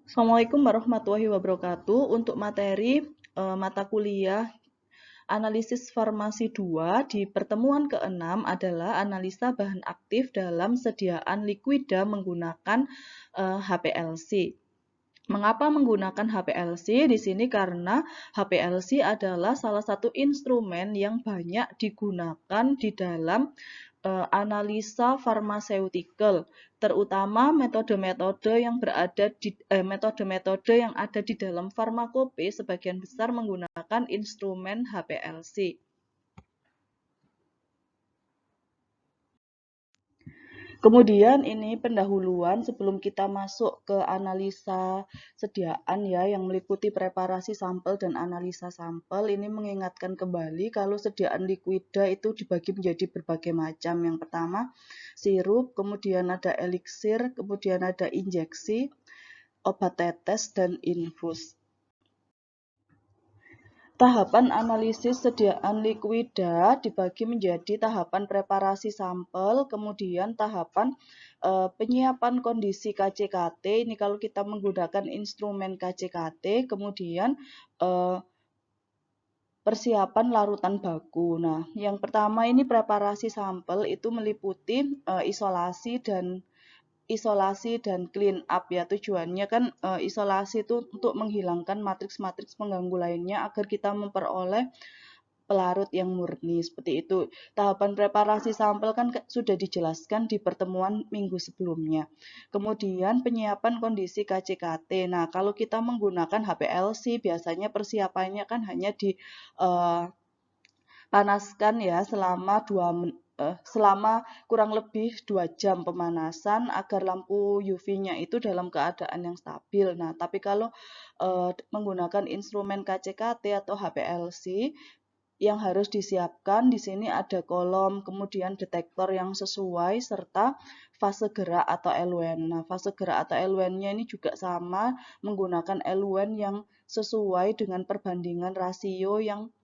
Assalamualaikum warahmatullahi wabarakatuh. Untuk materi mata kuliah Analisis Farmasi 2 di pertemuan ke-6 adalah analisa bahan aktif dalam sediaan liquida menggunakan HPLC. Mengapa menggunakan HPLC? Di sini karena HPLC adalah salah satu instrumen yang banyak digunakan di dalam analisa farmaseutikal, terutama metode-metode yang ada di dalam farmakope sebagian besar menggunakan instrumen HPLC. Kemudian ini pendahuluan sebelum kita masuk ke analisa sediaan ya yang meliputi preparasi sampel dan analisa sampel. Ini mengingatkan kembali kalau sediaan liquida itu dibagi menjadi berbagai macam. Yang pertama sirup, kemudian ada eliksir, kemudian ada injeksi, obat tetes, dan infus. Tahapan analisis sediaan liquida dibagi menjadi tahapan preparasi sampel, kemudian tahapan penyiapan kondisi KCKT. Ini kalau kita menggunakan instrumen KCKT, kemudian persiapan larutan baku. Nah, yang pertama ini preparasi sampel itu meliputi isolasi dan clean up ya. Tujuannya kan isolasi itu untuk menghilangkan matriks-matriks pengganggu lainnya agar kita memperoleh pelarut yang murni seperti itu. Tahapan preparasi sampel kan sudah dijelaskan di pertemuan minggu sebelumnya. Kemudian penyiapan kondisi KCKT. Nah, kalau kita menggunakan HPLC biasanya persiapannya kan hanya dipanaskan ya selama kurang lebih 2 jam pemanasan agar lampu UV-nya itu dalam keadaan yang stabil. Nah, tapi kalau menggunakan instrumen KCKT atau HPLC yang harus disiapkan di sini ada kolom, kemudian detektor yang sesuai serta fase gerak atau LWN. Nah, fase gerak atau LWN-nya ini juga sama menggunakan LWN yang sesuai dengan perbandingan rasio yang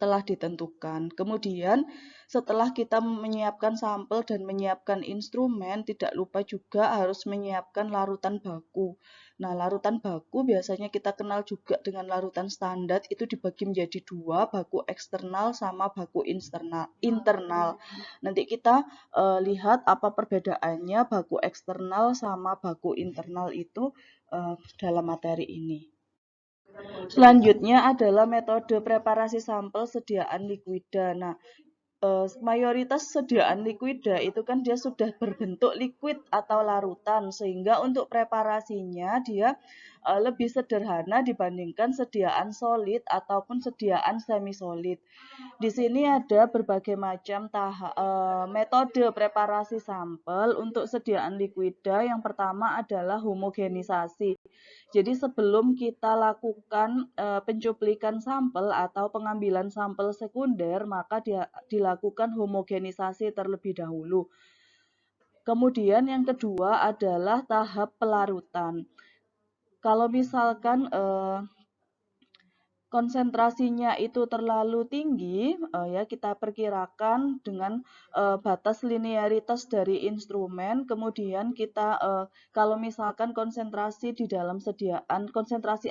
telah ditentukan. Kemudian setelah kita menyiapkan sampel dan menyiapkan instrumen, tidak lupa juga harus menyiapkan larutan baku. Nah, larutan baku biasanya kita kenal juga dengan larutan standar, itu dibagi menjadi 2, baku eksternal sama baku internal. Nanti kita lihat apa perbedaannya baku eksternal sama baku internal itu dalam materi ini. Selanjutnya adalah metode preparasi sampel sediaan liquida. Nah, mayoritas sediaan liquida itu kan dia sudah berbentuk liquid atau larutan, sehingga untuk preparasinya dia lebih sederhana dibandingkan sediaan solid ataupun sediaan semi solid. Di sini ada berbagai macam metode preparasi sampel untuk sediaan liquida. Yang pertama adalah homogenisasi. Jadi sebelum kita lakukan pencuplikan sampel atau pengambilan sampel sekunder, maka dilakukan homogenisasi terlebih dahulu. Kemudian yang kedua adalah tahap pelarutan. Kalau misalkan konsentrasinya itu terlalu tinggi, ya kita perkirakan dengan batas linearitas dari instrumen. Kemudian kita kalau misalkan konsentrasi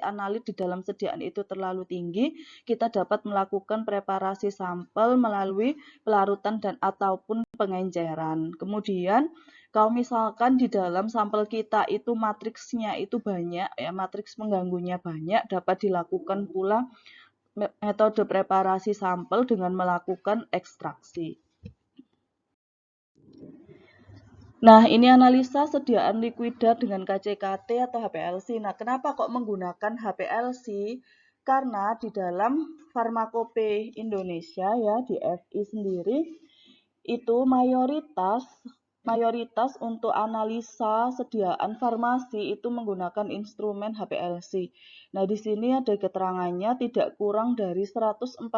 analit di dalam sediaan itu terlalu tinggi, kita dapat melakukan preparasi sampel melalui pelarutan dan ataupun pengenceran. Kemudian kalau misalkan di dalam sampel kita itu matriksnya itu banyak, ya matriks pengganggunya banyak, dapat dilakukan pula metode preparasi sampel dengan melakukan ekstraksi. Nah, ini analisa sediaan liquida dengan KCKT atau HPLC. Nah, kenapa kok menggunakan HPLC? Karena di dalam Farmakope Indonesia ya, di FI sendiri, itu mayoritas untuk analisa sediaan farmasi itu menggunakan instrumen HPLC. Nah, di sini ada keterangannya tidak kurang dari 145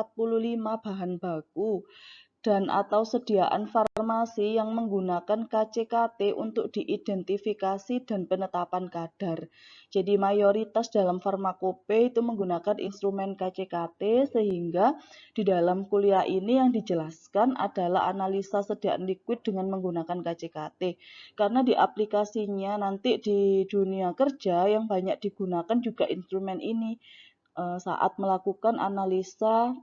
bahan baku dan atau sediaan farmasi yang menggunakan KCKT untuk diidentifikasi dan penetapan kadar. Jadi mayoritas dalam farmakope itu menggunakan instrumen KCKT, sehingga di dalam kuliah ini yang dijelaskan adalah analisa sediaan liquid dengan menggunakan KCKT. Karena di aplikasinya nanti di dunia kerja yang banyak digunakan juga instrumen ini saat melakukan analisa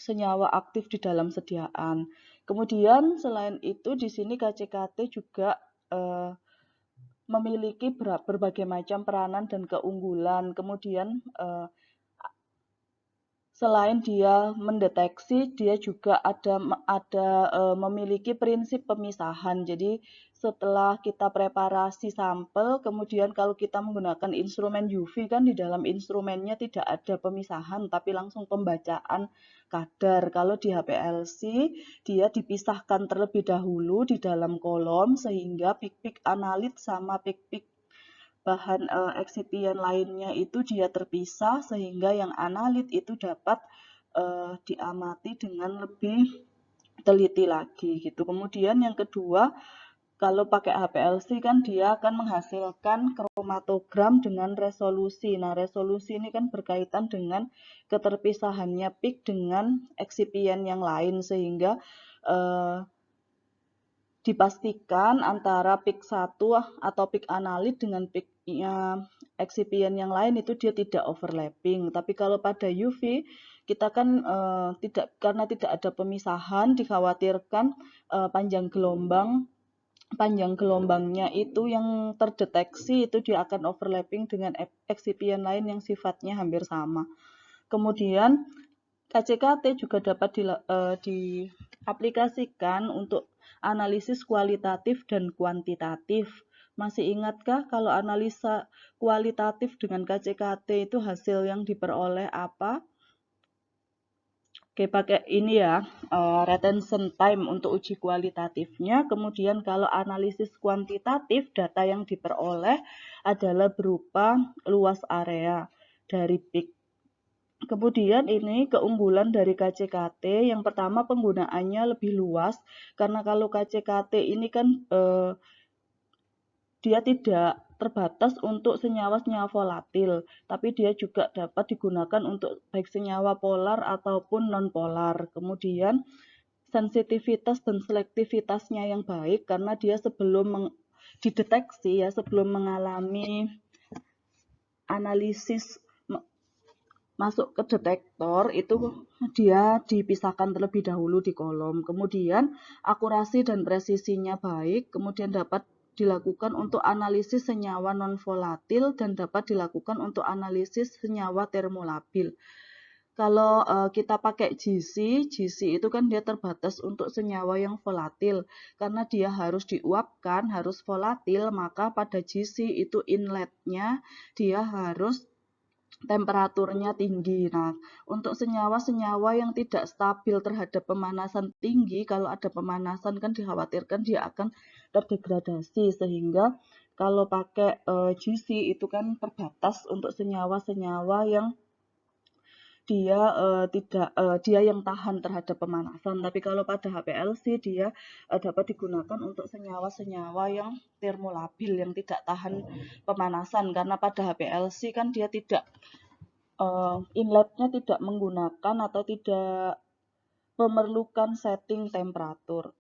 senyawa aktif di dalam sediaan. Kemudian selain itu di sini KCKT juga memiliki berbagai macam peranan dan keunggulan. Kemudian selain dia mendeteksi, dia juga memiliki prinsip pemisahan. Jadi setelah kita preparasi sampel, kemudian kalau kita menggunakan instrumen UV kan di dalam instrumennya tidak ada pemisahan, tapi langsung pembacaan kadar. Kalau di HPLC, dia dipisahkan terlebih dahulu di dalam kolom, sehingga pik-pik analit sama pik-pik bahan eksipien lainnya itu dia terpisah, sehingga yang analit itu dapat diamati dengan lebih teliti lagi gitu. Kemudian yang kedua, kalau pakai HPLC kan dia akan menghasilkan kromatogram dengan resolusi. Nah, resolusi ini kan berkaitan dengan keterpisahannya pik dengan eksipien yang lain, sehingga dipastikan antara pik 1 atau pik analit dengan piknya eksipien yang lain itu dia tidak overlapping. Tapi kalau pada UV kita kan karena tidak ada pemisahan, dikhawatirkan panjang gelombangnya itu yang terdeteksi itu dia akan overlapping dengan eksipien lain yang sifatnya hampir sama. Kemudian KCKT juga dapat diaplikasikan untuk analisis kualitatif dan kuantitatif. Masih ingatkah kalau analisa kualitatif dengan KCKT itu hasil yang diperoleh apa? Oke, pakai ini ya, retention time untuk uji kualitatifnya. Kemudian kalau analisis kuantitatif, data yang diperoleh adalah berupa luas area dari pik. Kemudian ini keunggulan dari KCKT, yang pertama penggunaannya lebih luas, karena kalau KCKT ini kan dia tidak terbatas untuk senyawa-senyawa volatil, tapi dia juga dapat digunakan untuk baik senyawa polar ataupun non-polar. Kemudian sensitivitas dan selektivitasnya yang baik, karena dia sebelum dideteksi ya, sebelum mengalami analisis masuk ke detektor itu dia dipisahkan terlebih dahulu di kolom. Kemudian akurasi dan presisinya baik, kemudian dapat dilakukan untuk analisis senyawa non-volatil dan dapat dilakukan untuk analisis senyawa termolabil. Kalau kita pakai GC itu kan dia terbatas untuk senyawa yang volatil. Karena dia harus diuapkan, harus volatil, maka pada GC itu inletnya dia harus temperaturnya tinggi. Nah, untuk senyawa-senyawa yang tidak stabil terhadap pemanasan tinggi, kalau ada pemanasan kan dikhawatirkan dia akan terdegradasi, sehingga kalau pakai GC itu kan terbatas untuk senyawa-senyawa yang dia yang tahan terhadap pemanasan. Tapi kalau pada HPLC dia dapat digunakan untuk senyawa-senyawa yang termolabil, yang tidak tahan pemanasan. Karena pada HPLC kan dia tidak inletnya tidak menggunakan atau tidak memerlukan setting temperatur.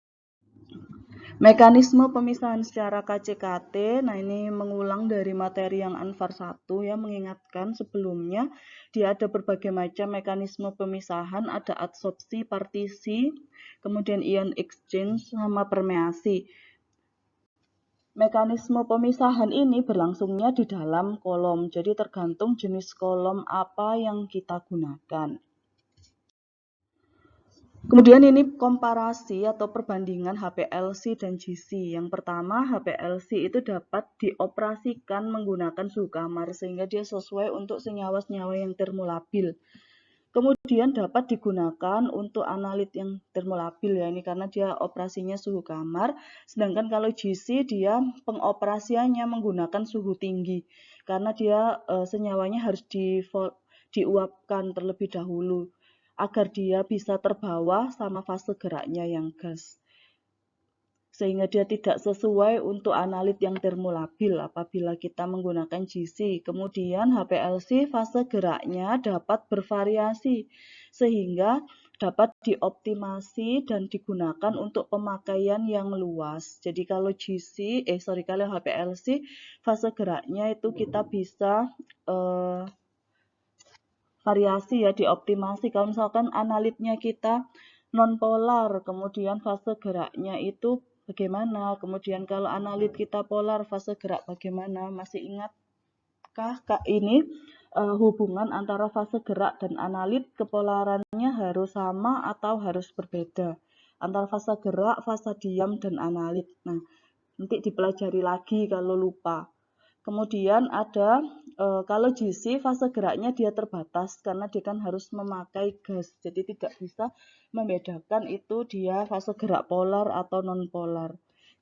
Mekanisme pemisahan secara KCKT, nah ini mengulang dari materi yang Anfar 1 ya, mengingatkan sebelumnya dia ada berbagai macam mekanisme pemisahan, ada adsorpsi, partisi, kemudian ion exchange, sama permeasi. Mekanisme pemisahan ini berlangsungnya di dalam kolom, jadi tergantung jenis kolom apa yang kita gunakan. Kemudian ini komparasi atau perbandingan HPLC dan GC. Yang pertama, HPLC itu dapat dioperasikan menggunakan suhu kamar sehingga dia sesuai untuk senyawa-senyawa yang termolabil. Kemudian dapat digunakan untuk analit yang termolabil ya, ini karena dia operasinya suhu kamar. Sedangkan kalau GC dia pengoperasiannya menggunakan suhu tinggi karena dia senyawanya harus diuapkan terlebih dahulu. agar dia bisa terbawa sama fase geraknya yang gas. Sehingga dia tidak sesuai untuk analit yang termolabil apabila kita menggunakan GC. Kemudian HPLC fase geraknya dapat bervariasi sehingga dapat dioptimasi dan digunakan untuk pemakaian yang luas. Jadi kalau kalau HPLC fase geraknya itu kita bisa variasi ya, dioptimasi. Kalau misalkan analitnya kita non-polar, kemudian fase geraknya itu bagaimana? Kemudian kalau analit kita polar, fase gerak bagaimana? Masih ingatkah Kak ini hubungan antara fase gerak dan analit kepolarannya harus sama atau harus berbeda? Antara fase gerak, fase diam, dan analit. Nah, nanti dipelajari lagi kalau lupa. Kemudian ada kalau GC fase geraknya dia terbatas karena dia kan harus memakai gas. Jadi tidak bisa membedakan itu dia fase gerak polar atau non polar.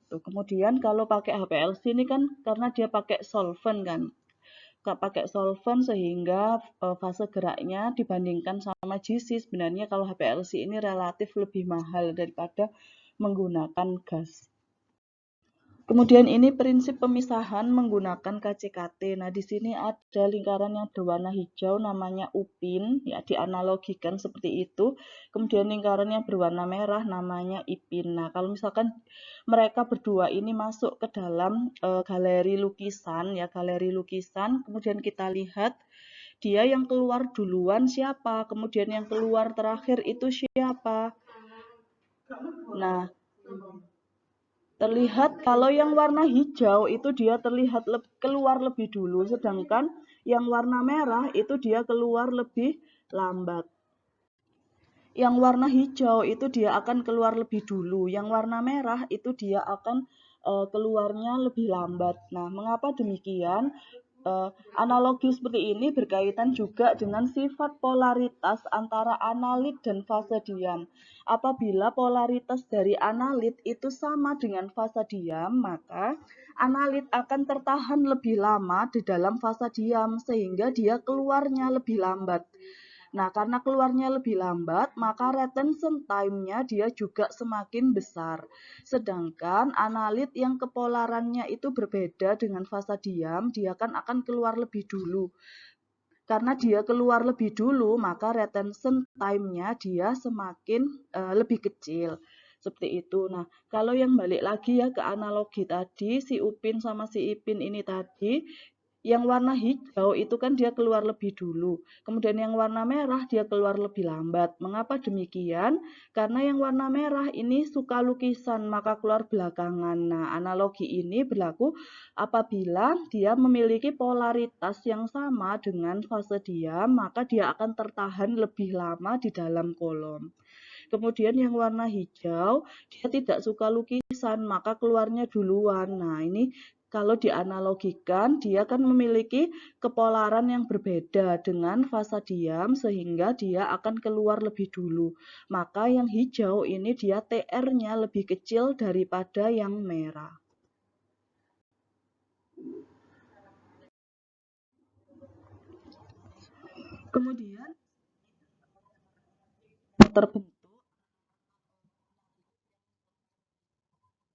Kemudian kalau pakai HPLC ini kan karena dia pakai solvent kan. Pakai solvent sehingga fase geraknya dibandingkan sama GC sebenarnya kalau HPLC ini relatif lebih mahal daripada menggunakan gas. Kemudian ini prinsip pemisahan menggunakan KCKT. Nah, di sini ada lingkaran yang berwarna hijau namanya UPIN, ya dianalogikan seperti itu. Kemudian lingkaran yang berwarna merah namanya IPIN. Nah, kalau misalkan mereka berdua ini masuk ke dalam galeri lukisan, ya galeri lukisan, kemudian kita lihat dia yang keluar duluan siapa, kemudian yang keluar terakhir itu siapa. Nah, terlihat kalau yang warna hijau itu dia terlihat keluar lebih dulu, sedangkan yang warna merah itu dia keluar lebih lambat. Yang warna hijau itu dia akan keluar lebih dulu, yang warna merah itu dia akan keluarnya lebih lambat. Nah, mengapa demikian? Analogi seperti ini berkaitan juga dengan sifat polaritas antara analit dan fase diam. Apabila polaritas dari analit itu sama dengan fase diam, maka analit akan tertahan lebih lama di dalam fase diam sehingga dia keluarnya lebih lambat. Nah, karena keluarnya lebih lambat, maka retention time-nya dia juga semakin besar. Sedangkan analit yang kepolarannya itu berbeda dengan fase diam, dia kan akan keluar lebih dulu. Karena dia keluar lebih dulu, maka retention time-nya dia semakin lebih kecil. Seperti itu. Nah, kalau yang balik lagi ya ke analogi tadi, si Upin sama si Ipin ini tadi, yang warna hijau itu kan dia keluar lebih dulu. Kemudian yang warna merah dia keluar lebih lambat. Mengapa demikian? Karena yang warna merah ini suka lukisan, maka keluar belakangan. Nah, analogi ini berlaku apabila dia memiliki polaritas yang sama dengan fase diam, maka dia akan tertahan lebih lama di dalam kolom. Kemudian yang warna hijau, dia tidak suka lukisan, maka keluarnya duluan. Nah, ini kalau dianalogikan, dia kan memiliki kepolaran yang berbeda dengan fase diam, sehingga dia akan keluar lebih dulu. Maka yang hijau ini dia TR-nya lebih kecil daripada yang merah. Kemudian terbentuk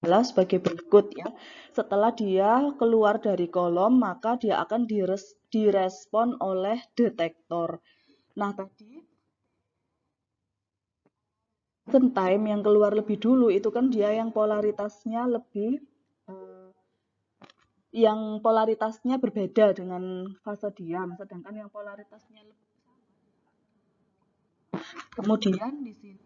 adalah sebagai berikut ya. Setelah dia keluar dari kolom, maka dia akan direspon oleh detektor. Nah, tadi time yang keluar lebih dulu itu kan dia yang polaritasnya berbeda dengan fase diam, sedangkan yang polaritasnya lebih. Kemudian di sini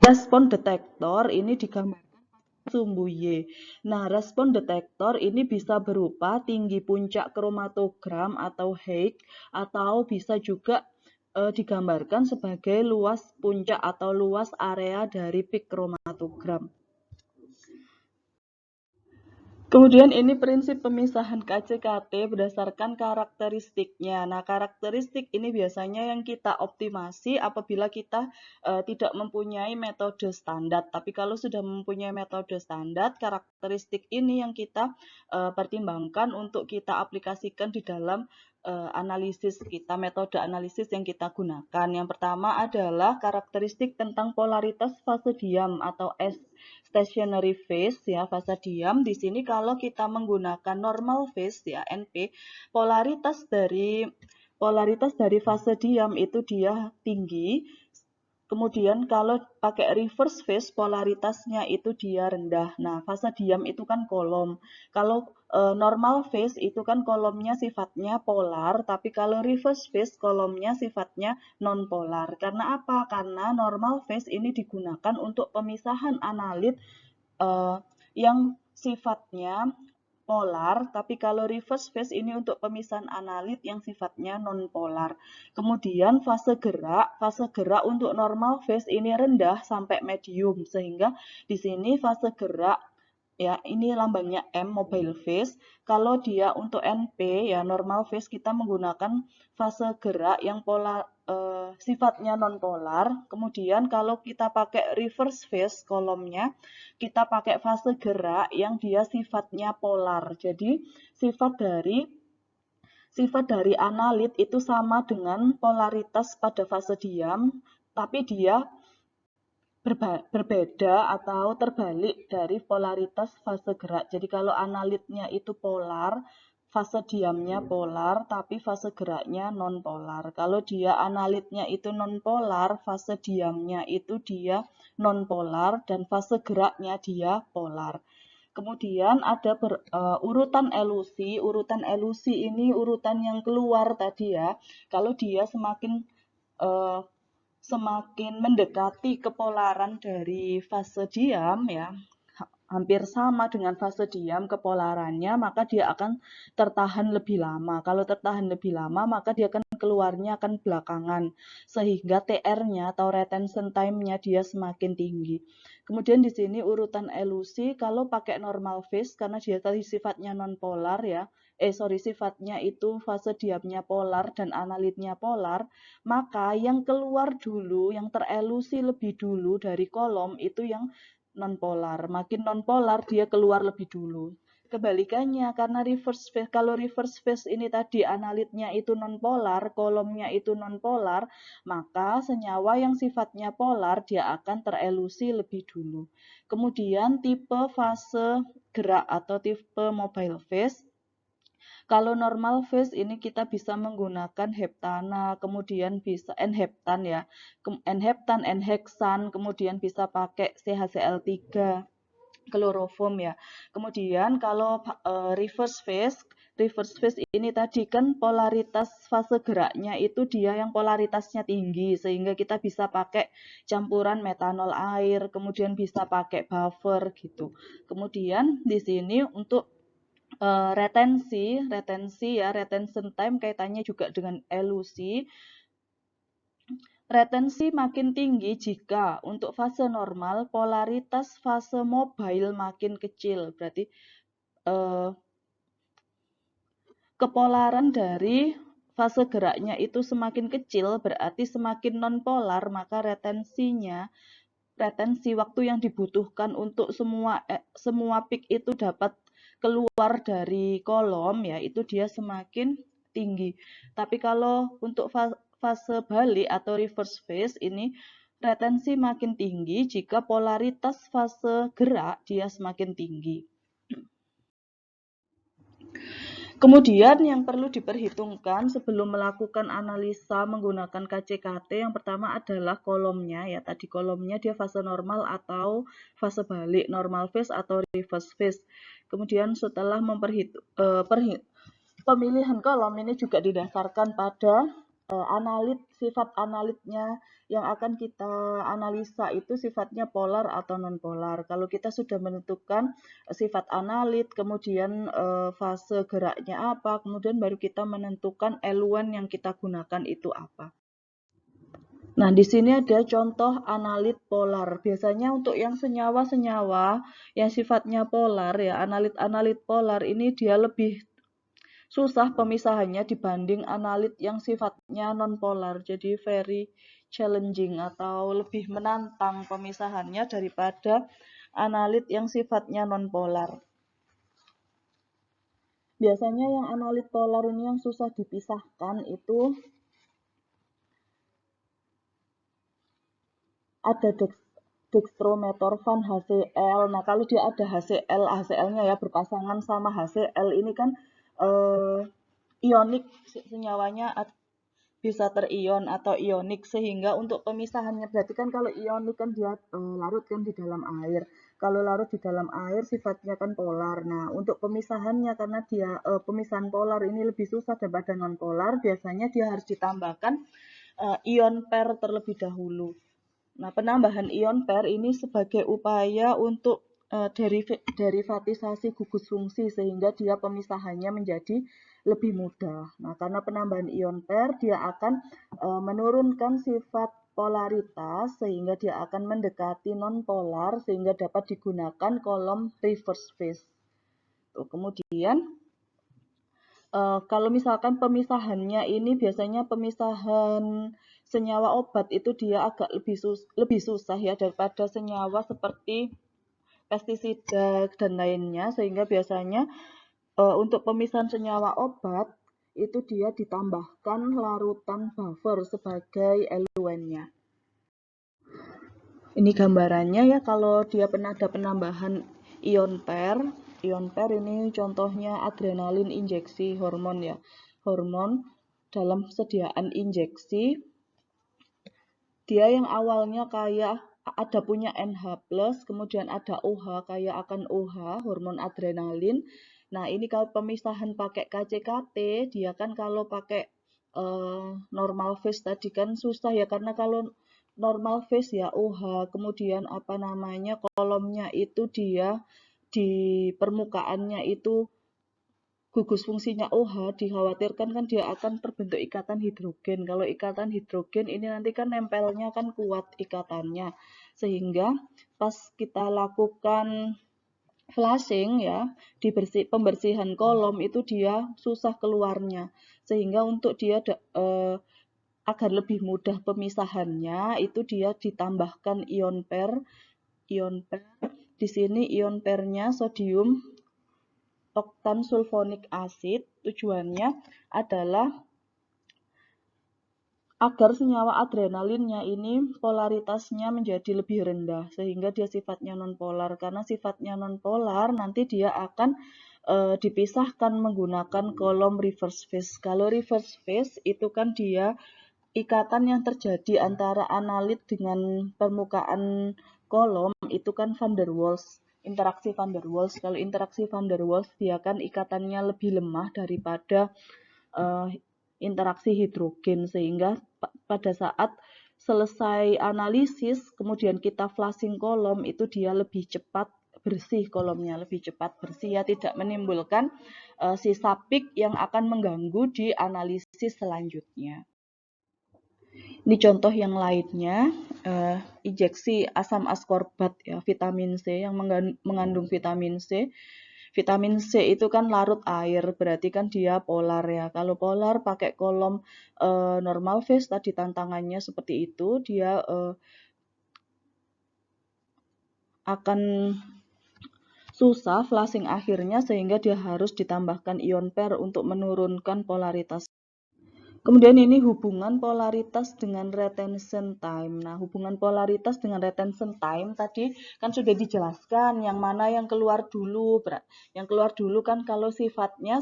respon detektor ini digambarkan sumbu Y. Nah, respon detektor ini bisa berupa tinggi puncak kromatogram atau height, atau bisa juga digambarkan sebagai luas puncak atau luas area dari pik kromatogram. Kemudian ini prinsip pemisahan KCKT berdasarkan karakteristiknya. Nah, karakteristik ini biasanya yang kita optimasi apabila kita tidak mempunyai metode standar. Tapi kalau sudah mempunyai metode standar, karakteristik ini yang kita pertimbangkan untuk kita aplikasikan di dalam analisis kita, metode analisis yang kita gunakan. Yang pertama adalah karakteristik tentang polaritas fase diam atau stationary phase ya, fase diam. Di sini kalau kita menggunakan normal phase ya, NP, polaritas dari fase diam itu dia tinggi. Kemudian kalau pakai reverse phase polaritasnya itu dia rendah. Nah, fase diam itu kan kolom. Kalau normal phase itu kan kolomnya sifatnya polar, tapi kalau reverse phase kolomnya sifatnya non polar. Karena apa? Karena normal phase ini digunakan untuk pemisahan analit yang sifatnya polar, tapi kalau reverse phase ini untuk pemisahan analit yang sifatnya non-polar. Kemudian fase gerak untuk normal phase ini rendah sampai medium, sehingga di sini fase gerak ya ini lambangnya M, mobile phase. Kalau dia untuk NP ya normal phase kita menggunakan fase gerak yang sifatnya non polar. Kemudian kalau kita pakai reverse phase kolomnya kita pakai fase gerak yang dia sifatnya polar. Jadi sifat dari analit itu sama dengan polaritas pada fase diam, tapi dia berbeda atau terbalik dari polaritas fase gerak. Jadi kalau analitnya itu polar, fase diamnya polar, tapi fase geraknya non-polar. Kalau dia analitnya itu non-polar, fase diamnya itu dia non-polar, dan fase geraknya dia polar. Kemudian ada urutan elusi. Urutan elusi ini urutan yang keluar tadi ya. Kalau dia semakin mendekati kepolaran dari fase diam ya, hampir sama dengan fase diam kepolarannya, maka dia akan tertahan lebih lama. Kalau tertahan lebih lama, maka dia akan keluarnya akan belakangan, sehingga TR-nya atau retention time-nya dia semakin tinggi. Kemudian di sini urutan elusi, kalau pakai normal phase, karena dia tadi sifatnya non-polar ya, sifatnya itu fase diamnya polar dan analitnya polar, maka yang keluar dulu, yang terelusi lebih dulu dari kolom itu yang non-polar. Makin non-polar dia keluar lebih dulu. Kebalikannya, karena kalau reverse phase ini tadi analitnya itu non-polar, kolomnya itu non-polar, maka senyawa yang sifatnya polar dia akan terelusi lebih dulu. Kemudian tipe fase gerak atau tipe mobile phase. Kalau normal phase ini kita bisa menggunakan heptana, kemudian bisa enheptan ya, enheptan, enheksan, kemudian bisa pakai CHCl3, kloroform ya. Kemudian kalau reverse phase ini tadi kan polaritas fase geraknya itu dia yang polaritasnya tinggi, sehingga kita bisa pakai campuran metanol air, kemudian bisa pakai buffer gitu. Kemudian di sini untuk retention time kaitannya juga dengan elusi. Retensi makin tinggi jika untuk fase normal polaritas fase mobile makin kecil. Berarti kepolaran dari fase geraknya itu semakin kecil, berarti semakin non-polar, maka retensi waktu yang dibutuhkan untuk semua peak itu dapat keluar dari kolom ya, itu dia semakin tinggi. Tapi kalau untuk fase balik atau reverse phase ini retensi makin tinggi jika polaritas fase gerak dia semakin tinggi. Kemudian yang perlu diperhitungkan sebelum melakukan analisa menggunakan KCKT, yang pertama adalah kolomnya ya. Tadi kolomnya dia fase normal atau fase balik, normal phase atau reverse phase. Kemudian setelah pemilihan kolom ini juga didasarkan pada sifat analitnya yang akan kita analisa itu sifatnya polar atau non polar. Kalau kita sudah menentukan sifat analit, kemudian fase geraknya apa, kemudian baru kita menentukan eluan yang kita gunakan itu apa. Nah, di sini ada contoh analit polar. Biasanya untuk yang senyawa-senyawa yang sifatnya polar ya, analit-analit polar ini dia lebih susah pemisahannya dibanding analit yang sifatnya non-polar. Jadi very challenging atau lebih menantang pemisahannya daripada analit yang sifatnya non-polar. Biasanya yang analit polar ini yang susah dipisahkan itu ada dextrometorphan HCl. Nah, kalau dia ada HCl-nya ya berpasangan sama HCl ini kan ionik, senyawanya bisa terion atau ionik, sehingga untuk pemisahannya berarti kan kalau ionik kan dia larut kan di dalam air. Kalau larut di dalam air sifatnya kan polar. Nah, untuk pemisahannya karena dia pemisahan polar ini lebih susah daripada non polar, biasanya dia harus ditambahkan ion per terlebih dahulu. Nah, penambahan ion per ini sebagai upaya untuk derivatisasi gugus fungsi sehingga dia pemisahannya menjadi lebih mudah. Nah, karena penambahan ion per dia akan menurunkan sifat polaritas sehingga dia akan mendekati non-polar sehingga dapat digunakan kolom reverse phase. Tuh, kemudian kalau misalkan pemisahannya ini biasanya pemisahan senyawa obat itu dia agak lebih susah ya daripada senyawa seperti pestisida dan lainnya, sehingga biasanya untuk pemisahan senyawa obat itu dia ditambahkan larutan buffer sebagai eluennya. Ini gambarannya ya kalau dia ada penambahan ion per. Ion per ini contohnya adrenalin injeksi hormon ya. Hormon dalam sediaan injeksi. Dia yang awalnya kayak ada punya NH+, kemudian ada OH, kayak akan OH, hormon adrenalin. Nah, ini kalau pemisahan pakai KCKT, dia kan kalau pakai normal phase tadi kan susah ya, karena kalau normal phase ya OH, kemudian apa namanya, kolomnya itu dia di permukaannya itu gugus fungsinya OH, dikhawatirkan kan dia akan terbentuk ikatan hidrogen. Kalau ikatan hidrogen ini nanti kan nempelnya kan kuat ikatannya, sehingga pas kita lakukan flushing ya, pembersihan kolom itu dia susah keluarnya, sehingga untuk dia agar lebih mudah pemisahannya itu dia ditambahkan ion per. Di sini ion pernya sodium oktan sulfonik acid. Tujuannya adalah agar senyawa adrenalinnya ini polaritasnya menjadi lebih rendah sehingga dia sifatnya nonpolar. Karena sifatnya nonpolar nanti dia akan dipisahkan menggunakan kolom reverse phase. Kalau reverse phase itu kan dia ikatan yang terjadi antara analit dengan permukaan kolom itu kan van der Waals, interaksi van der Waals. Kalau interaksi van der Waals dia kan ikatannya lebih lemah daripada interaksi hidrogen, sehingga pada saat selesai analisis kemudian kita flushing kolom itu dia lebih cepat bersih, kolomnya lebih cepat bersih ya, tidak menimbulkan sisa peak yang akan mengganggu di analisis selanjutnya. Ini contoh yang lainnya, injeksi asam askorbat ya, vitamin C yang mengandung vitamin C. Vitamin C itu kan larut air, berarti kan dia polar ya. Kalau polar pakai kolom normal phase tadi tantangannya seperti itu, dia akan susah flushing akhirnya sehingga dia harus ditambahkan ion per untuk menurunkan polaritas. Kemudian ini hubungan polaritas dengan retention time. Nah, hubungan polaritas dengan retention time tadi kan sudah dijelaskan yang mana yang keluar dulu. Yang keluar dulu kan kalau sifatnya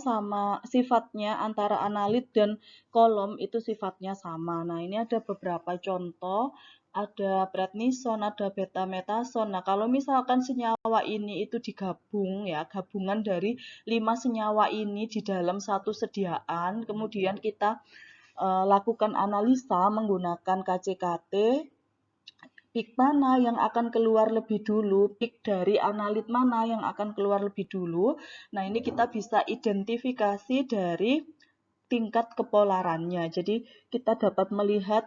antara analit dan kolom itu sifatnya sama. Nah, ini ada beberapa contoh, ada prednison, ada betametason. Nah, kalau misalkan senyawa ini itu digabung ya, gabungan dari 5 senyawa ini di dalam satu sediaan, kemudian kita lakukan analisa menggunakan KCKT, peak mana yang akan keluar lebih dulu, peak dari analit mana yang akan keluar lebih dulu. Nah, ini kita bisa identifikasi dari tingkat kepolarannya. Jadi, kita dapat melihat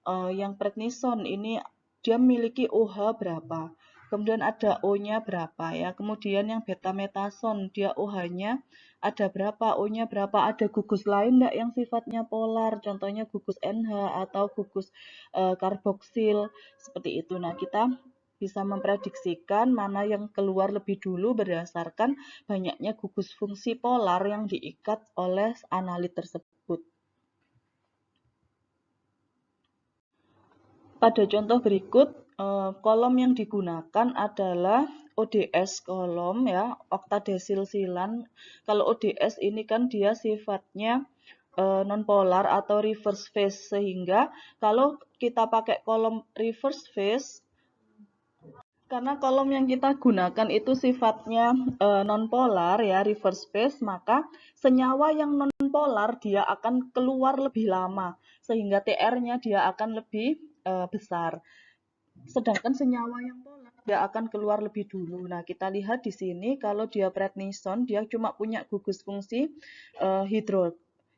yang prednison ini dia memiliki OH berapa, kemudian ada O-nya berapa ya, kemudian yang betametason dia OH-nya ada berapa, O-nya berapa, ada gugus lain enggak yang sifatnya polar, contohnya gugus NH atau gugus karboksil seperti itu. Nah, kita bisa memprediksikan mana yang keluar lebih dulu berdasarkan banyaknya gugus fungsi polar yang diikat oleh analit tersebut. Pada contoh berikut, kolom yang digunakan adalah ODS kolom ya, oktadesilsilan. Kalau ODS ini kan dia sifatnya nonpolar atau reverse phase, sehingga kalau kita pakai kolom reverse phase, karena kolom yang kita gunakan itu sifatnya nonpolar ya, reverse phase, maka senyawa yang nonpolar dia akan keluar lebih lama, sehingga TR-nya dia akan lebih besar. Sedangkan senyawa yang polar dia akan keluar lebih dulu. Nah, kita lihat di sini kalau dia prednison dia cuma punya gugus fungsi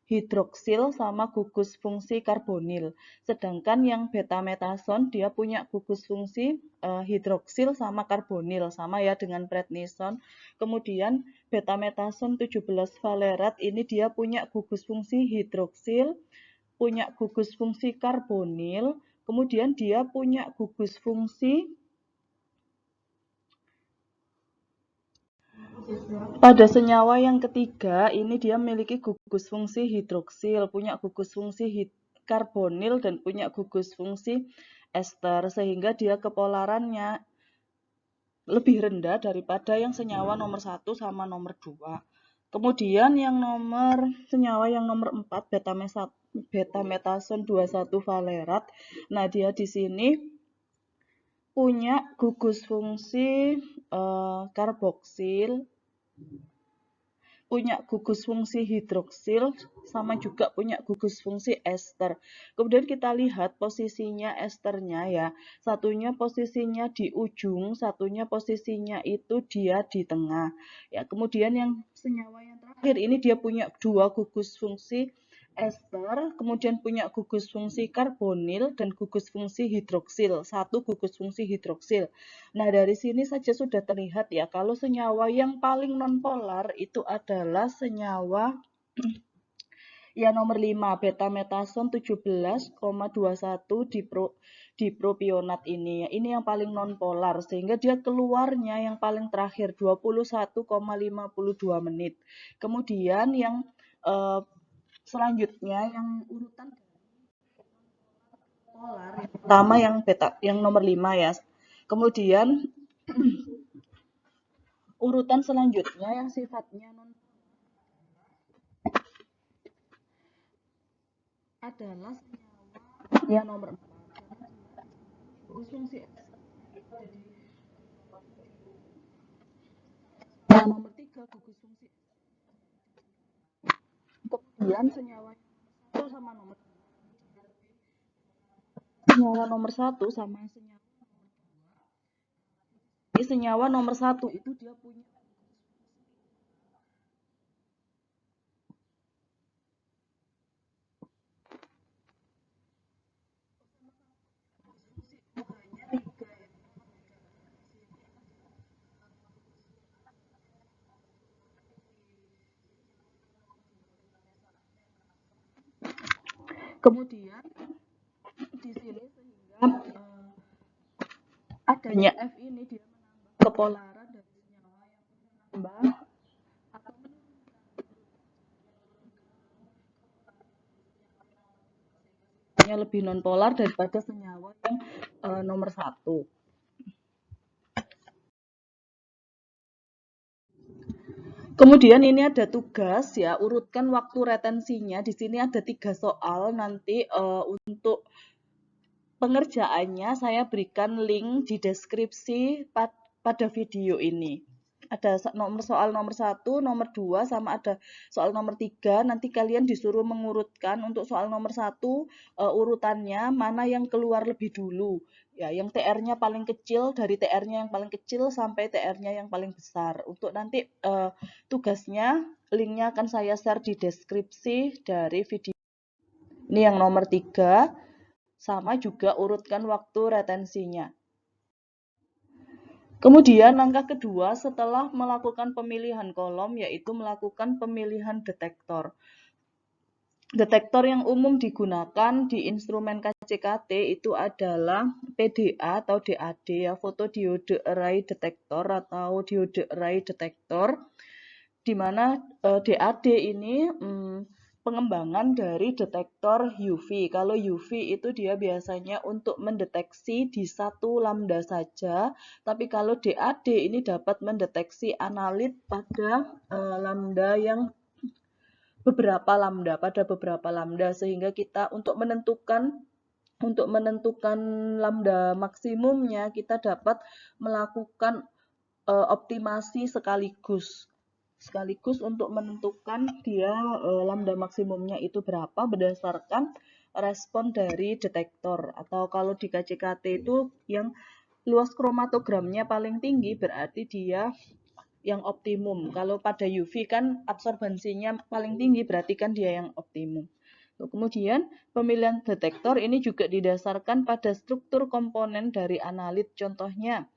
hidroksil sama gugus fungsi karbonil. Sedangkan yang betametason dia punya gugus fungsi hidroksil sama karbonil, sama ya dengan prednison. Kemudian betametason 17 valerat ini dia punya gugus fungsi hidroksil, punya gugus fungsi karbonil, kemudian dia punya gugus fungsi pada senyawa yang ketiga, ini dia memiliki gugus fungsi hidroksil, punya gugus fungsi karbonil, dan punya gugus fungsi ester, sehingga dia kepolarannya lebih rendah daripada yang senyawa nomor 1 sama nomor 2. Kemudian yang senyawa yang nomor 4, betametason 21 valerat. Nah, dia di sini punya gugus fungsi karboksil, punya gugus fungsi hidroksil, sama juga punya gugus fungsi ester. Kemudian kita lihat posisinya esternya ya. Satunya posisinya di ujung, satunya posisinya itu dia di tengah. Ya, kemudian yang senyawa yang terakhir ini dia punya 2 gugus fungsi ester, kemudian punya gugus fungsi karbonil dan gugus fungsi hidroksil, 1 gugus fungsi hidroksil. Nah, dari sini saja sudah terlihat ya, kalau senyawa yang paling nonpolar itu adalah senyawa ya nomor 5, betametason 17,21 dipropionat ini. Ini yang paling nonpolar, sehingga dia keluarnya yang paling terakhir 21,52 menit. Kemudian yang selanjutnya yang urutan polar yang pertama yang nomor 5 ya. Kemudian urutan selanjutnya yang sifatnya non adalah senyawa yang nomor 4. Gugus fungsi yang nomor 3 gugus fungsi. Kemudian senyawa satu sama nomor satu sama senyawa nomor 1 itu dia punya kemudian di sini sehingga adanya F ini dia menambah kepolaran dari senyawa yang menambah atau lebih nonpolar daripada senyawa yang nomor 1. Kemudian ini ada tugas ya, urutkan waktu retensinya. Di sini ada 3 soal, nanti untuk pengerjaannya saya berikan link di deskripsi pada video ini. Ada soal nomor 1, nomor 2, sama ada soal nomor 3. Nanti kalian disuruh mengurutkan untuk soal nomor 1 urutannya mana yang keluar lebih dulu. Ya, yang TR-nya paling kecil dari TR-nya yang paling kecil sampai TR-nya yang paling besar. Untuk nanti tugasnya, linknya akan saya share di deskripsi dari video. Ini yang nomor 3. Sama juga urutkan waktu retensinya. Kemudian langkah kedua setelah melakukan pemilihan kolom yaitu melakukan pemilihan detektor. Detektor yang umum digunakan di instrumen KCKT itu adalah PDA atau DAD ya, Photodiode Array Detector atau Diode Array Detector, di mana DAD ini pengembangan dari detektor UV. Kalau UV itu dia biasanya untuk mendeteksi di satu lambda saja, tapi kalau DAD ini dapat mendeteksi analit pada lambda yang pada beberapa lambda, sehingga kita untuk menentukan lambda maksimumnya kita dapat melakukan optimasi sekaligus untuk menentukan dia lambda maksimumnya itu berapa berdasarkan respon dari detektor, atau kalau di KCKT itu yang luas kromatogramnya paling tinggi berarti dia yang optimum. Kalau pada UV kan absorbansinya paling tinggi, berarti kan dia yang optimum. Kemudian pemilihan detektor ini juga didasarkan pada struktur komponen dari analit. Contohnya,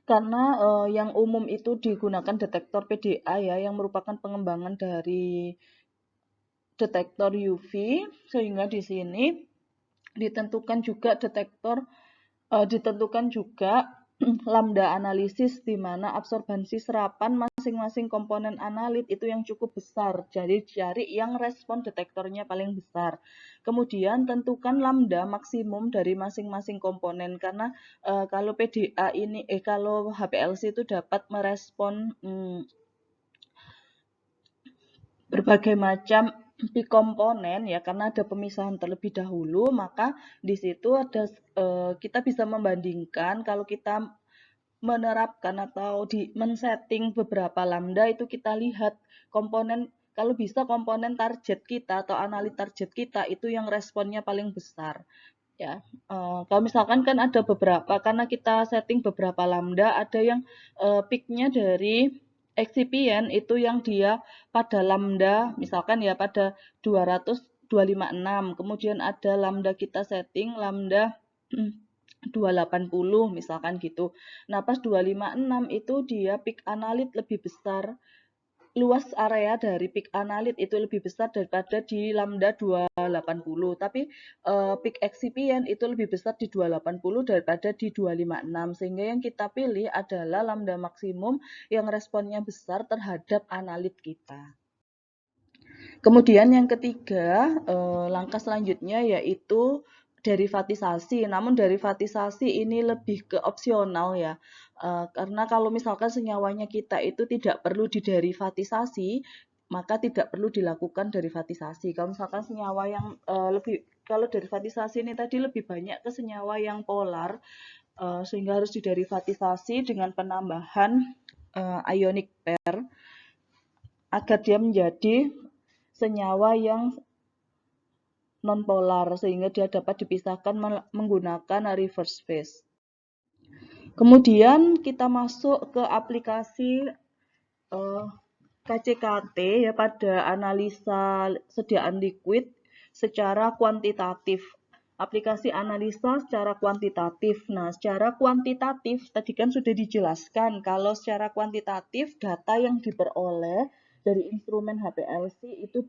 karena yang umum itu digunakan detektor PDA ya, yang merupakan pengembangan dari detektor UV, sehingga di sini ditentukan juga lambda analisis di mana absorbansi serapan masing-masing komponen analit itu yang cukup besar. Jadi cari yang respon detektornya paling besar. Kemudian tentukan lambda maksimum dari masing-masing komponen, karena kalau kalau HPLC itu dapat merespon berbagai macam peak komponen ya, karena ada pemisahan terlebih dahulu, maka di situ kita bisa membandingkan kalau kita menerapkan atau men-setting beberapa lambda, itu kita lihat komponen, kalau bisa komponen target kita atau analit target kita itu yang responnya paling besar ya. Kalau misalkan kan ada beberapa, karena kita setting beberapa lambda, ada yang peaknya dari excipient itu yang dia pada lambda misalkan ya pada 200 256, kemudian ada lambda kita setting lambda 280 misalkan gitu. Nah, pas 256 itu dia peak analit lebih besar, luas area dari peak analit itu lebih besar daripada di lambda 280, tapi peak excipient itu lebih besar di 280 daripada di 256, sehingga yang kita pilih adalah lambda maksimum yang responnya besar terhadap analit kita. Kemudian yang ketiga, langkah selanjutnya yaitu derivatisasi. Namun derivatisasi ini lebih ke opsional ya. Karena kalau misalkan senyawanya kita itu tidak perlu diderivatisasi, maka tidak perlu dilakukan derivatisasi. Kalau misalkan senyawa yang kalau derivatisasi ini tadi lebih banyak ke senyawa yang polar, sehingga harus diderivatisasi dengan penambahan ionic pair agar dia menjadi senyawa yang nonpolar, sehingga dia dapat dipisahkan menggunakan reverse phase. Kemudian kita masuk ke aplikasi KCKT ya pada analisa sediaan liquid secara kuantitatif. Aplikasi analisa secara kuantitatif. Nah, secara kuantitatif tadi kan sudah dijelaskan kalau secara kuantitatif data yang diperoleh dari instrumen HPLC itu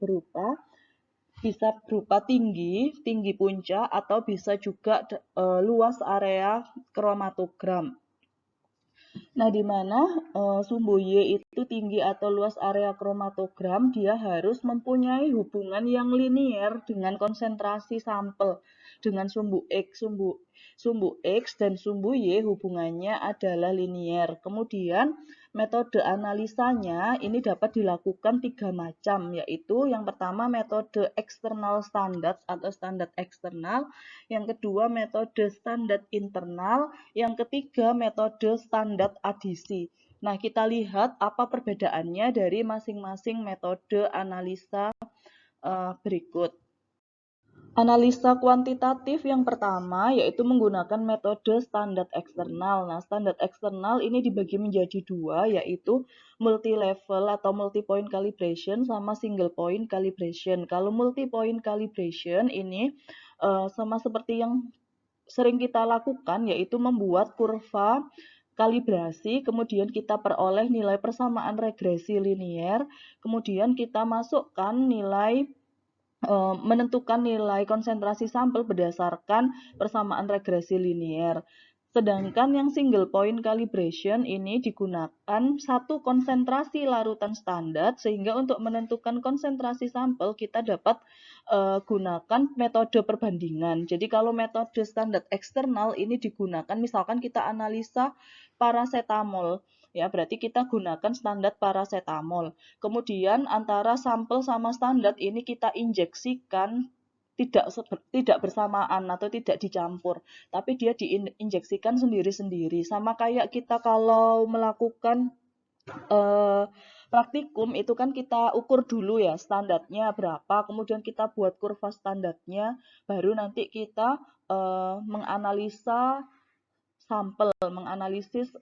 bisa berupa tinggi puncak, atau bisa juga luas area kromatogram. Nah, di mana sumbu Y itu tinggi atau luas area kromatogram, dia harus mempunyai hubungan yang linier dengan konsentrasi sampel. Dengan sumbu X dan sumbu Y hubungannya adalah linier. Kemudian metode analisanya ini dapat dilakukan 3 macam, yaitu yang pertama metode eksternal standar atau standar eksternal, yang kedua metode standar internal, yang ketiga metode standar adisi. Nah, kita lihat apa perbedaannya dari masing-masing metode analisa berikut. Analisa kuantitatif yang pertama yaitu menggunakan metode standar eksternal. Nah, standar eksternal ini dibagi menjadi dua, yaitu multi-level atau multi-point calibration sama single point calibration. Kalau multi-point calibration ini sama seperti yang sering kita lakukan, yaitu membuat kurva kalibrasi, kemudian kita peroleh nilai persamaan regresi linier, kemudian kita masukkan nilai menentukan nilai konsentrasi sampel berdasarkan persamaan regresi linier. Sedangkan yang single point calibration ini digunakan satu konsentrasi larutan standar, sehingga untuk menentukan konsentrasi sampel kita dapat gunakan metode perbandingan. Jadi kalau metode standar eksternal ini digunakan, misalkan kita analisa paracetamol, ya berarti kita gunakan standar paracetamol. Kemudian antara sampel sama standar ini kita injeksikan tidak bersamaan atau tidak dicampur, tapi dia diinjeksikan sendiri-sendiri. Sama kayak kita kalau melakukan praktikum itu kan kita ukur dulu ya standarnya berapa, kemudian kita buat kurva standarnya, baru nanti kita menganalisa sampel, menganalisis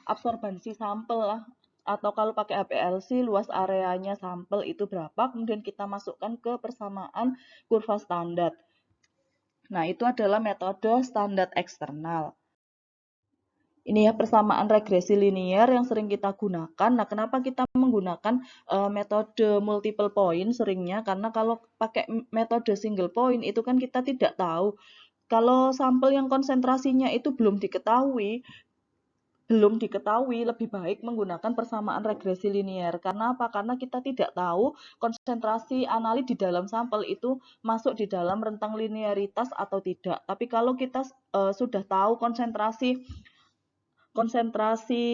absorbansi sampel lah, atau kalau pakai HPLC luas areanya sampel itu berapa, kemudian kita masukkan ke persamaan kurva standar. Nah, itu adalah metode standar eksternal. Ini ya persamaan regresi linier yang sering kita gunakan. Nah, kenapa kita menggunakan metode multiple point seringnya? Karena kalau pakai metode single point itu kan kita tidak tahu. Kalau sampel yang konsentrasinya itu belum diketahui, lebih baik menggunakan persamaan regresi linier. Karena apa? Karena kita tidak tahu konsentrasi analit di dalam sampel itu masuk di dalam rentang linearitas atau tidak. Tapi kalau kita sudah tahu konsentrasi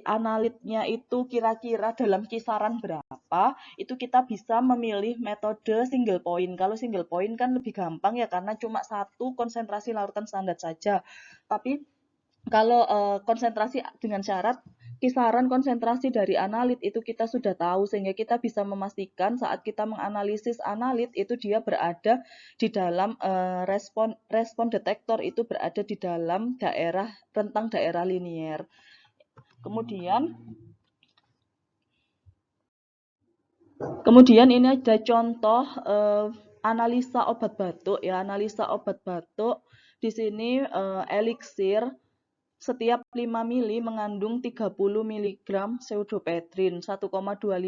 analitnya itu kira-kira dalam kisaran berapa, itu kita bisa memilih metode single point. Kalau single point kan lebih gampang ya, karena cuma satu konsentrasi larutan standar saja. Tapi kalau konsentrasi dengan syarat kisaran konsentrasi dari analit itu kita sudah tahu, sehingga kita bisa memastikan saat kita menganalisis analit itu dia berada di dalam respon detektor itu berada di dalam rentang daerah linier. Kemudian ini ada contoh analisa obat batuk ya, analisa obat batuk. Di sini eliksir setiap 5 mili mengandung 30 mg pseudoepedrin, 1,25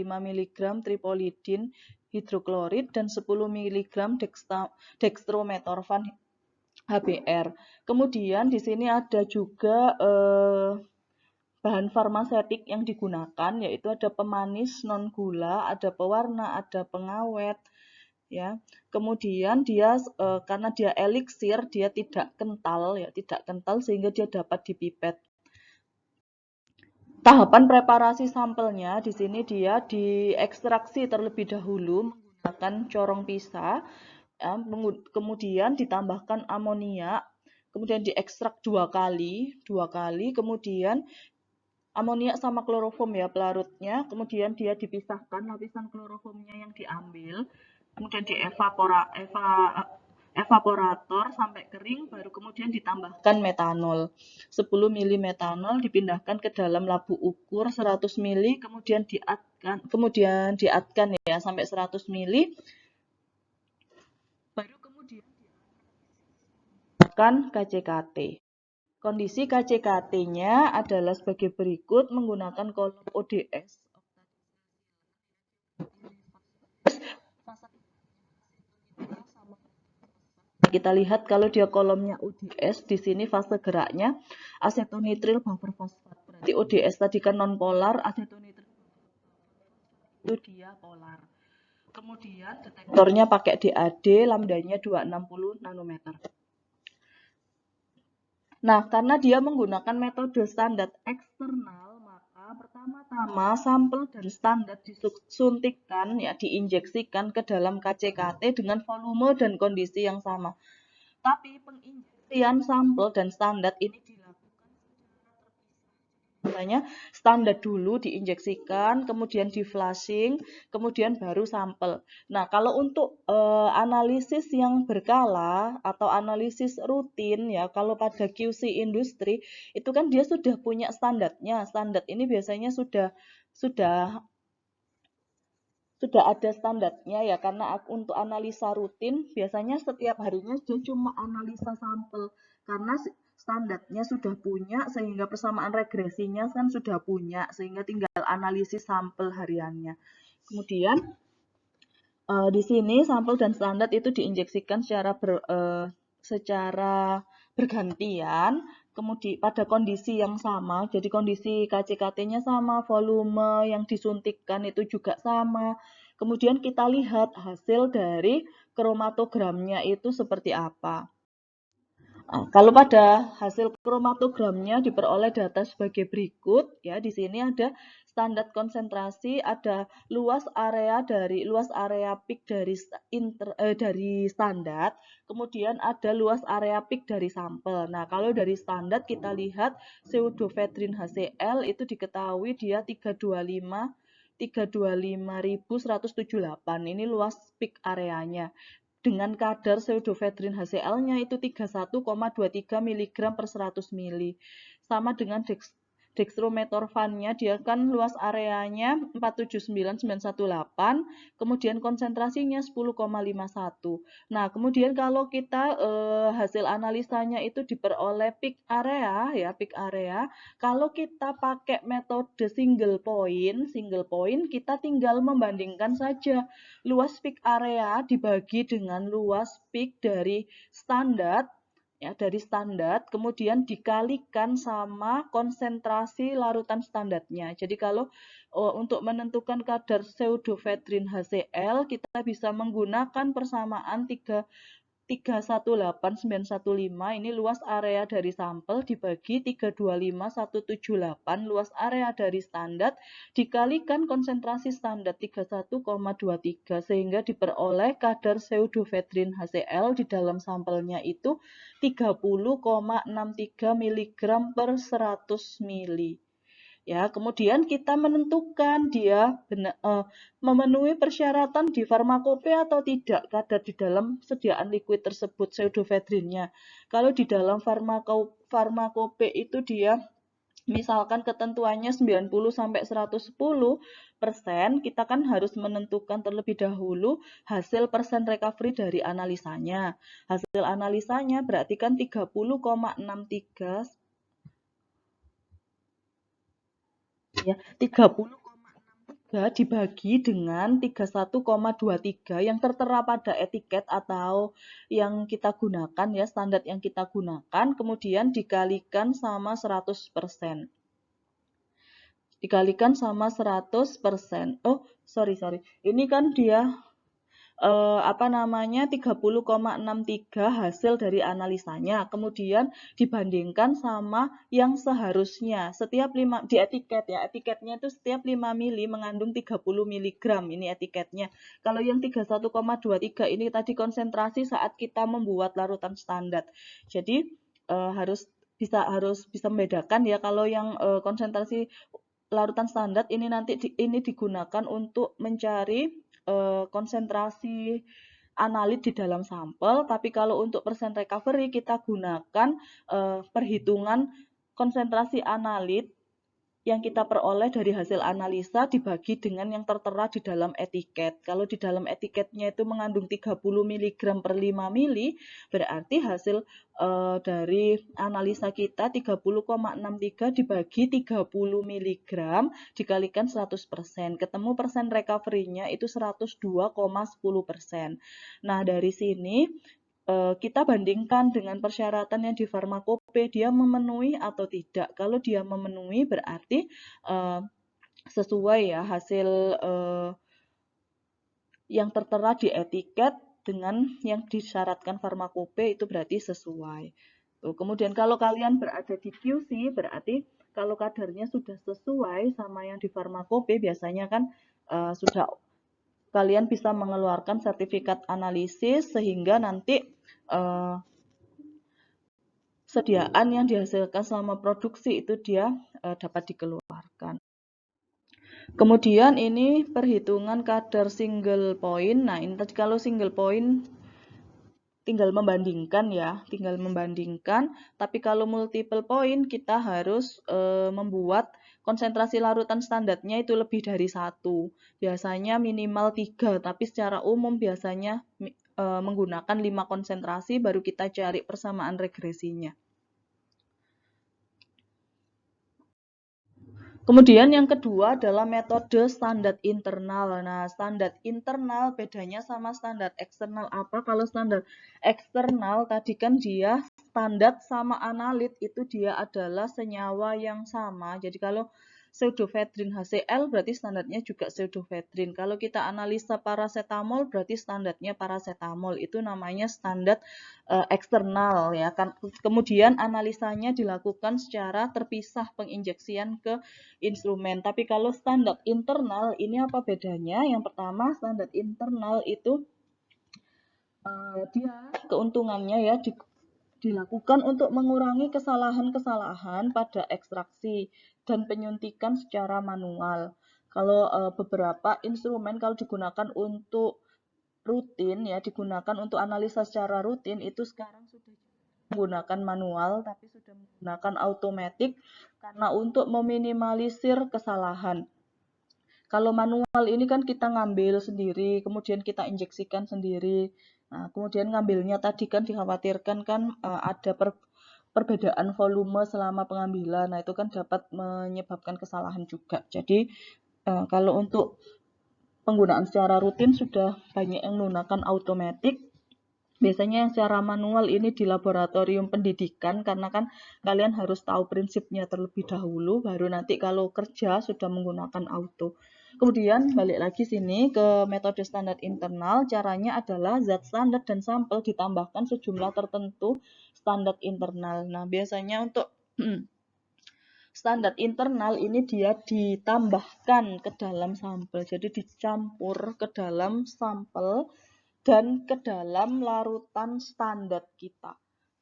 mg tripolidin hidroklorid, dan 10 mg dextrometorphan HBr. Kemudian di sini ada juga bahan farmasetik yang digunakan, yaitu ada pemanis non gula, ada pewarna, ada pengawet, ya. Kemudian dia karena dia eliksir, dia tidak kental ya, tidak kental sehingga dia dapat dipipet. Tahapan preparasi sampelnya di sini dia diekstraksi terlebih dahulu menggunakan corong pisah, ya, kemudian ditambahkan amoniak, kemudian diekstrak dua kali, kemudian amoniak sama kloroform ya pelarutnya, kemudian dia dipisahkan, lapisan kloroformnya yang diambil, kemudian evaporator sampai kering, baru kemudian ditambahkan metanol. 10 mili metanol dipindahkan ke dalam labu ukur 100 mili, kemudian diatkan ya sampai 100 mili, baru kemudian diakan KCKT. Kondisi KCKT-nya adalah sebagai berikut menggunakan kolom ODS. Kita lihat kalau dia kolomnya ODS, di sini fase geraknya asetonitril buffer fosfat. Berarti ODS tadi kan non polar, asetonitril itu dia polar. Kemudian detektornya pakai DAD, lambdanya 260 nanometer. Nah, karena dia menggunakan metode standar eksternal, maka pertama-tama sampel dan standar disuntikkan ya, diinjeksikan ke dalam KCKT dengan volume dan kondisi yang sama. Tapi penginjeksian sampel dan standar ini dilakukan biasanya standar dulu diinjeksikan, kemudian di flushing, kemudian baru sampel. Nah, kalau untuk analisis yang berkala atau analisis rutin ya, kalau pada QC industri itu kan dia sudah punya standarnya. Standar ini biasanya sudah sudah ada standarnya ya, karena untuk analisa rutin biasanya setiap harinya dia cuma analisa sampel karena standarnya sudah punya, sehingga persamaan regresinya kan sudah punya, sehingga tinggal analisis sampel hariannya. Kemudian di sini sampel dan standar itu diinjeksikan secara bergantian, kemudian pada kondisi yang sama, jadi kondisi KCKT-nya sama, volume yang disuntikkan itu juga sama. Kemudian kita lihat hasil dari kromatogramnya itu seperti apa. Kalau pada hasil kromatogramnya diperoleh data sebagai berikut, ya di sini ada standar konsentrasi, ada luas area peak dari standar, kemudian ada luas area peak dari sampel. Nah, kalau dari standar kita lihat pseudoephedrine HCl itu diketahui dia 325.178. Ini luas peak areanya. Dengan kadar pseudoephedrine HCl-nya itu 31,23 mg per 100 ml. Sama dengan dextrometorphan-nya, dia kan luas areanya 479.918, kemudian konsentrasinya 10,51. Nah, kemudian kalau kita hasil analisanya itu diperoleh peak area. Kalau kita pakai metode single point, kita tinggal membandingkan saja luas peak area dibagi dengan luas peak dari standar, ya, kemudian dikalikan sama konsentrasi larutan standarnya. Jadi kalau untuk menentukan kadar pseudoephedrine HCl, kita bisa menggunakan persamaan 318.915, ini luas area dari sampel dibagi 325.178 luas area dari standar dikalikan konsentrasi standar 31,23, sehingga diperoleh kadar pseudoephedrine HCl di dalam sampelnya itu 30,63 mg per 100 ml. Ya, kemudian kita menentukan dia memenuhi persyaratan di farmakope atau tidak kadar di dalam sediaan liquid tersebut pseudoephedrine-nya. Kalau di dalam farmakope itu dia misalkan ketentuannya 90-110%, kita kan harus menentukan terlebih dahulu hasil persen recovery dari analisanya. Hasil analisanya berarti kan 30,63 ya, 30,63 dibagi dengan 31,23 yang tertera pada etiket atau yang kita gunakan ya, standar yang kita gunakan, kemudian dikalikan sama 100%. Dikalikan sama 100%. Oh, sorry. Ini kan dia 30,63 hasil dari analisanya, kemudian dibandingkan sama yang seharusnya setiap 5 di etiket ya, etiketnya itu setiap 5 mili mengandung 30 mg, ini etiketnya. Kalau yang 31,23 ini tadi konsentrasi saat kita membuat larutan standar. Jadi harus bisa membedakan ya, kalau yang konsentrasi larutan standar ini nanti ini digunakan untuk mencari konsentrasi analit di dalam sampel, tapi kalau untuk persen recovery kita gunakan perhitungan konsentrasi analit yang kita peroleh dari hasil analisa dibagi dengan yang tertera di dalam etiket. Kalau di dalam etiketnya itu mengandung 30 mg per 5 mili, berarti hasil dari analisa kita 30,63 dibagi 30 mg dikalikan 100%. Ketemu persen recovery-nya itu 102,10%. Nah, dari sini kita bandingkan dengan persyaratan yang di farmakope, dia memenuhi atau tidak. Kalau dia memenuhi berarti sesuai ya hasil yang tertera di etiket dengan yang disyaratkan farmakope, itu berarti sesuai. Tuh, kemudian kalau kalian berada di QC, berarti kalau kadarnya sudah sesuai sama yang di farmakope, biasanya kan sudah kalian bisa mengeluarkan sertifikat analisis, sehingga nanti sediaan yang dihasilkan selama produksi itu dia dapat dikeluarkan. Kemudian ini perhitungan kadar single point. Nah, ini tadi kalau single point tinggal membandingkan ya, tinggal membandingkan. Tapi kalau multiple point kita harus membuat konsentrasi larutan standarnya itu lebih dari 1. Biasanya minimal 3, tapi secara umum biasanya menggunakan 5 konsentrasi baru kita cari persamaan regresinya. Kemudian yang kedua adalah metode standar internal. Nah, standar internal bedanya sama standar eksternal apa? Kalau standar eksternal tadi kan dia standar sama analit itu dia adalah senyawa yang sama. Jadi kalau pseudoephedrine HCl berarti standarnya juga pseudoephedrine. Kalau kita analisa paracetamol berarti standarnya paracetamol. Itu namanya standar eksternal ya kan. Kemudian analisanya dilakukan secara terpisah penginjeksian ke instrumen. Tapi kalau standar internal ini apa bedanya? Yang pertama standar internal itu dia keuntungannya ya dilakukan untuk mengurangi kesalahan-kesalahan pada ekstraksi dan penyuntikan secara manual. Kalau beberapa instrumen kalau digunakan untuk rutin ya digunakan untuk analisa secara rutin itu sekarang sudah menggunakan manual tapi sudah menggunakan automatic karena untuk meminimalisir kesalahan. Kalau manual ini kan kita ngambil sendiri, kemudian kita injeksikan sendiri. Nah, kemudian ngambilnya tadi kan dikhawatirkan kan ada perbedaan volume selama pengambilan. Nah, itu kan dapat menyebabkan kesalahan juga. Jadi, kalau untuk penggunaan secara rutin sudah banyak yang menggunakan automatic. Biasanya yang secara manual ini di laboratorium pendidikan karena kan kalian harus tahu prinsipnya terlebih dahulu baru nanti kalau kerja sudah menggunakan auto. Kemudian balik lagi sini ke metode standar internal, caranya adalah zat standar dan sampel ditambahkan sejumlah tertentu standar internal. Nah, biasanya untuk standar internal ini dia ditambahkan ke dalam sampel. Jadi dicampur ke dalam sampel dan ke dalam larutan standar kita.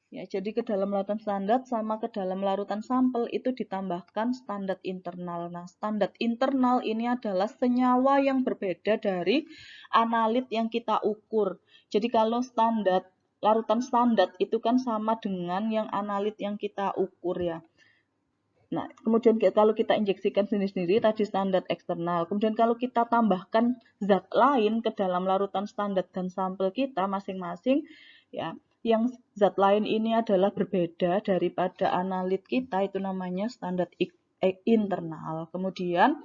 Ya, jadi ke dalam larutan standar sama ke dalam larutan sampel itu ditambahkan standar internal. Nah, standar internal ini adalah senyawa yang berbeda dari analit yang kita ukur. Jadi kalau standar larutan standar itu kan sama dengan yang analit yang kita ukur ya. Nah, kemudian kalau kita injeksikan sendiri-sendiri tadi standar eksternal. Kemudian kalau kita tambahkan zat lain ke dalam larutan standar dan sampel kita masing-masing, ya, yang zat lain ini adalah berbeda daripada analit kita, itu namanya standar internal. Kemudian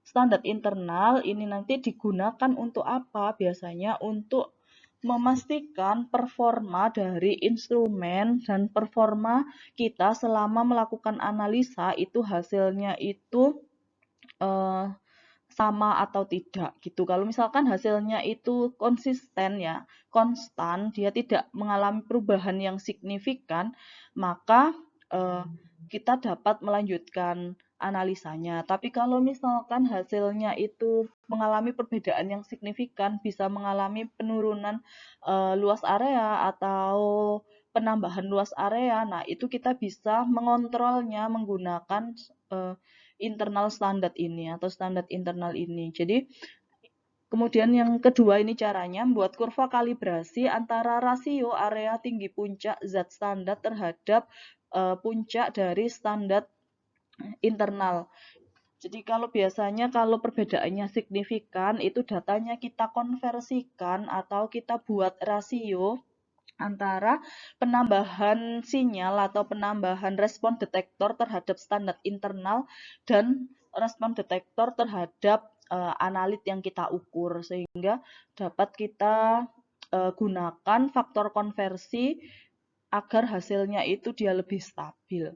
standar internal ini nanti digunakan untuk apa? Biasanya untuk memastikan performa dari instrumen dan performa kita selama melakukan analisa itu hasilnya itu sama atau tidak gitu. Kalau misalkan hasilnya itu konsisten ya, konstan, dia tidak mengalami perubahan yang signifikan, maka kita dapat melanjutkan analisanya. Tapi kalau misalkan hasilnya itu mengalami perbedaan yang signifikan, bisa mengalami penurunan luas area atau penambahan luas area, nah itu kita bisa mengontrolnya menggunakan internal standar ini atau standar internal ini. Jadi kemudian yang kedua ini caranya membuat kurva kalibrasi antara rasio area tinggi puncak zat standar terhadap puncak dari standar internal. Jadi kalau biasanya kalau perbedaannya signifikan itu datanya kita konversikan atau kita buat rasio antara penambahan sinyal atau penambahan respon detektor terhadap standar internal dan respon detektor terhadap analit yang kita ukur sehingga dapat kita gunakan faktor konversi agar hasilnya itu dia lebih stabil.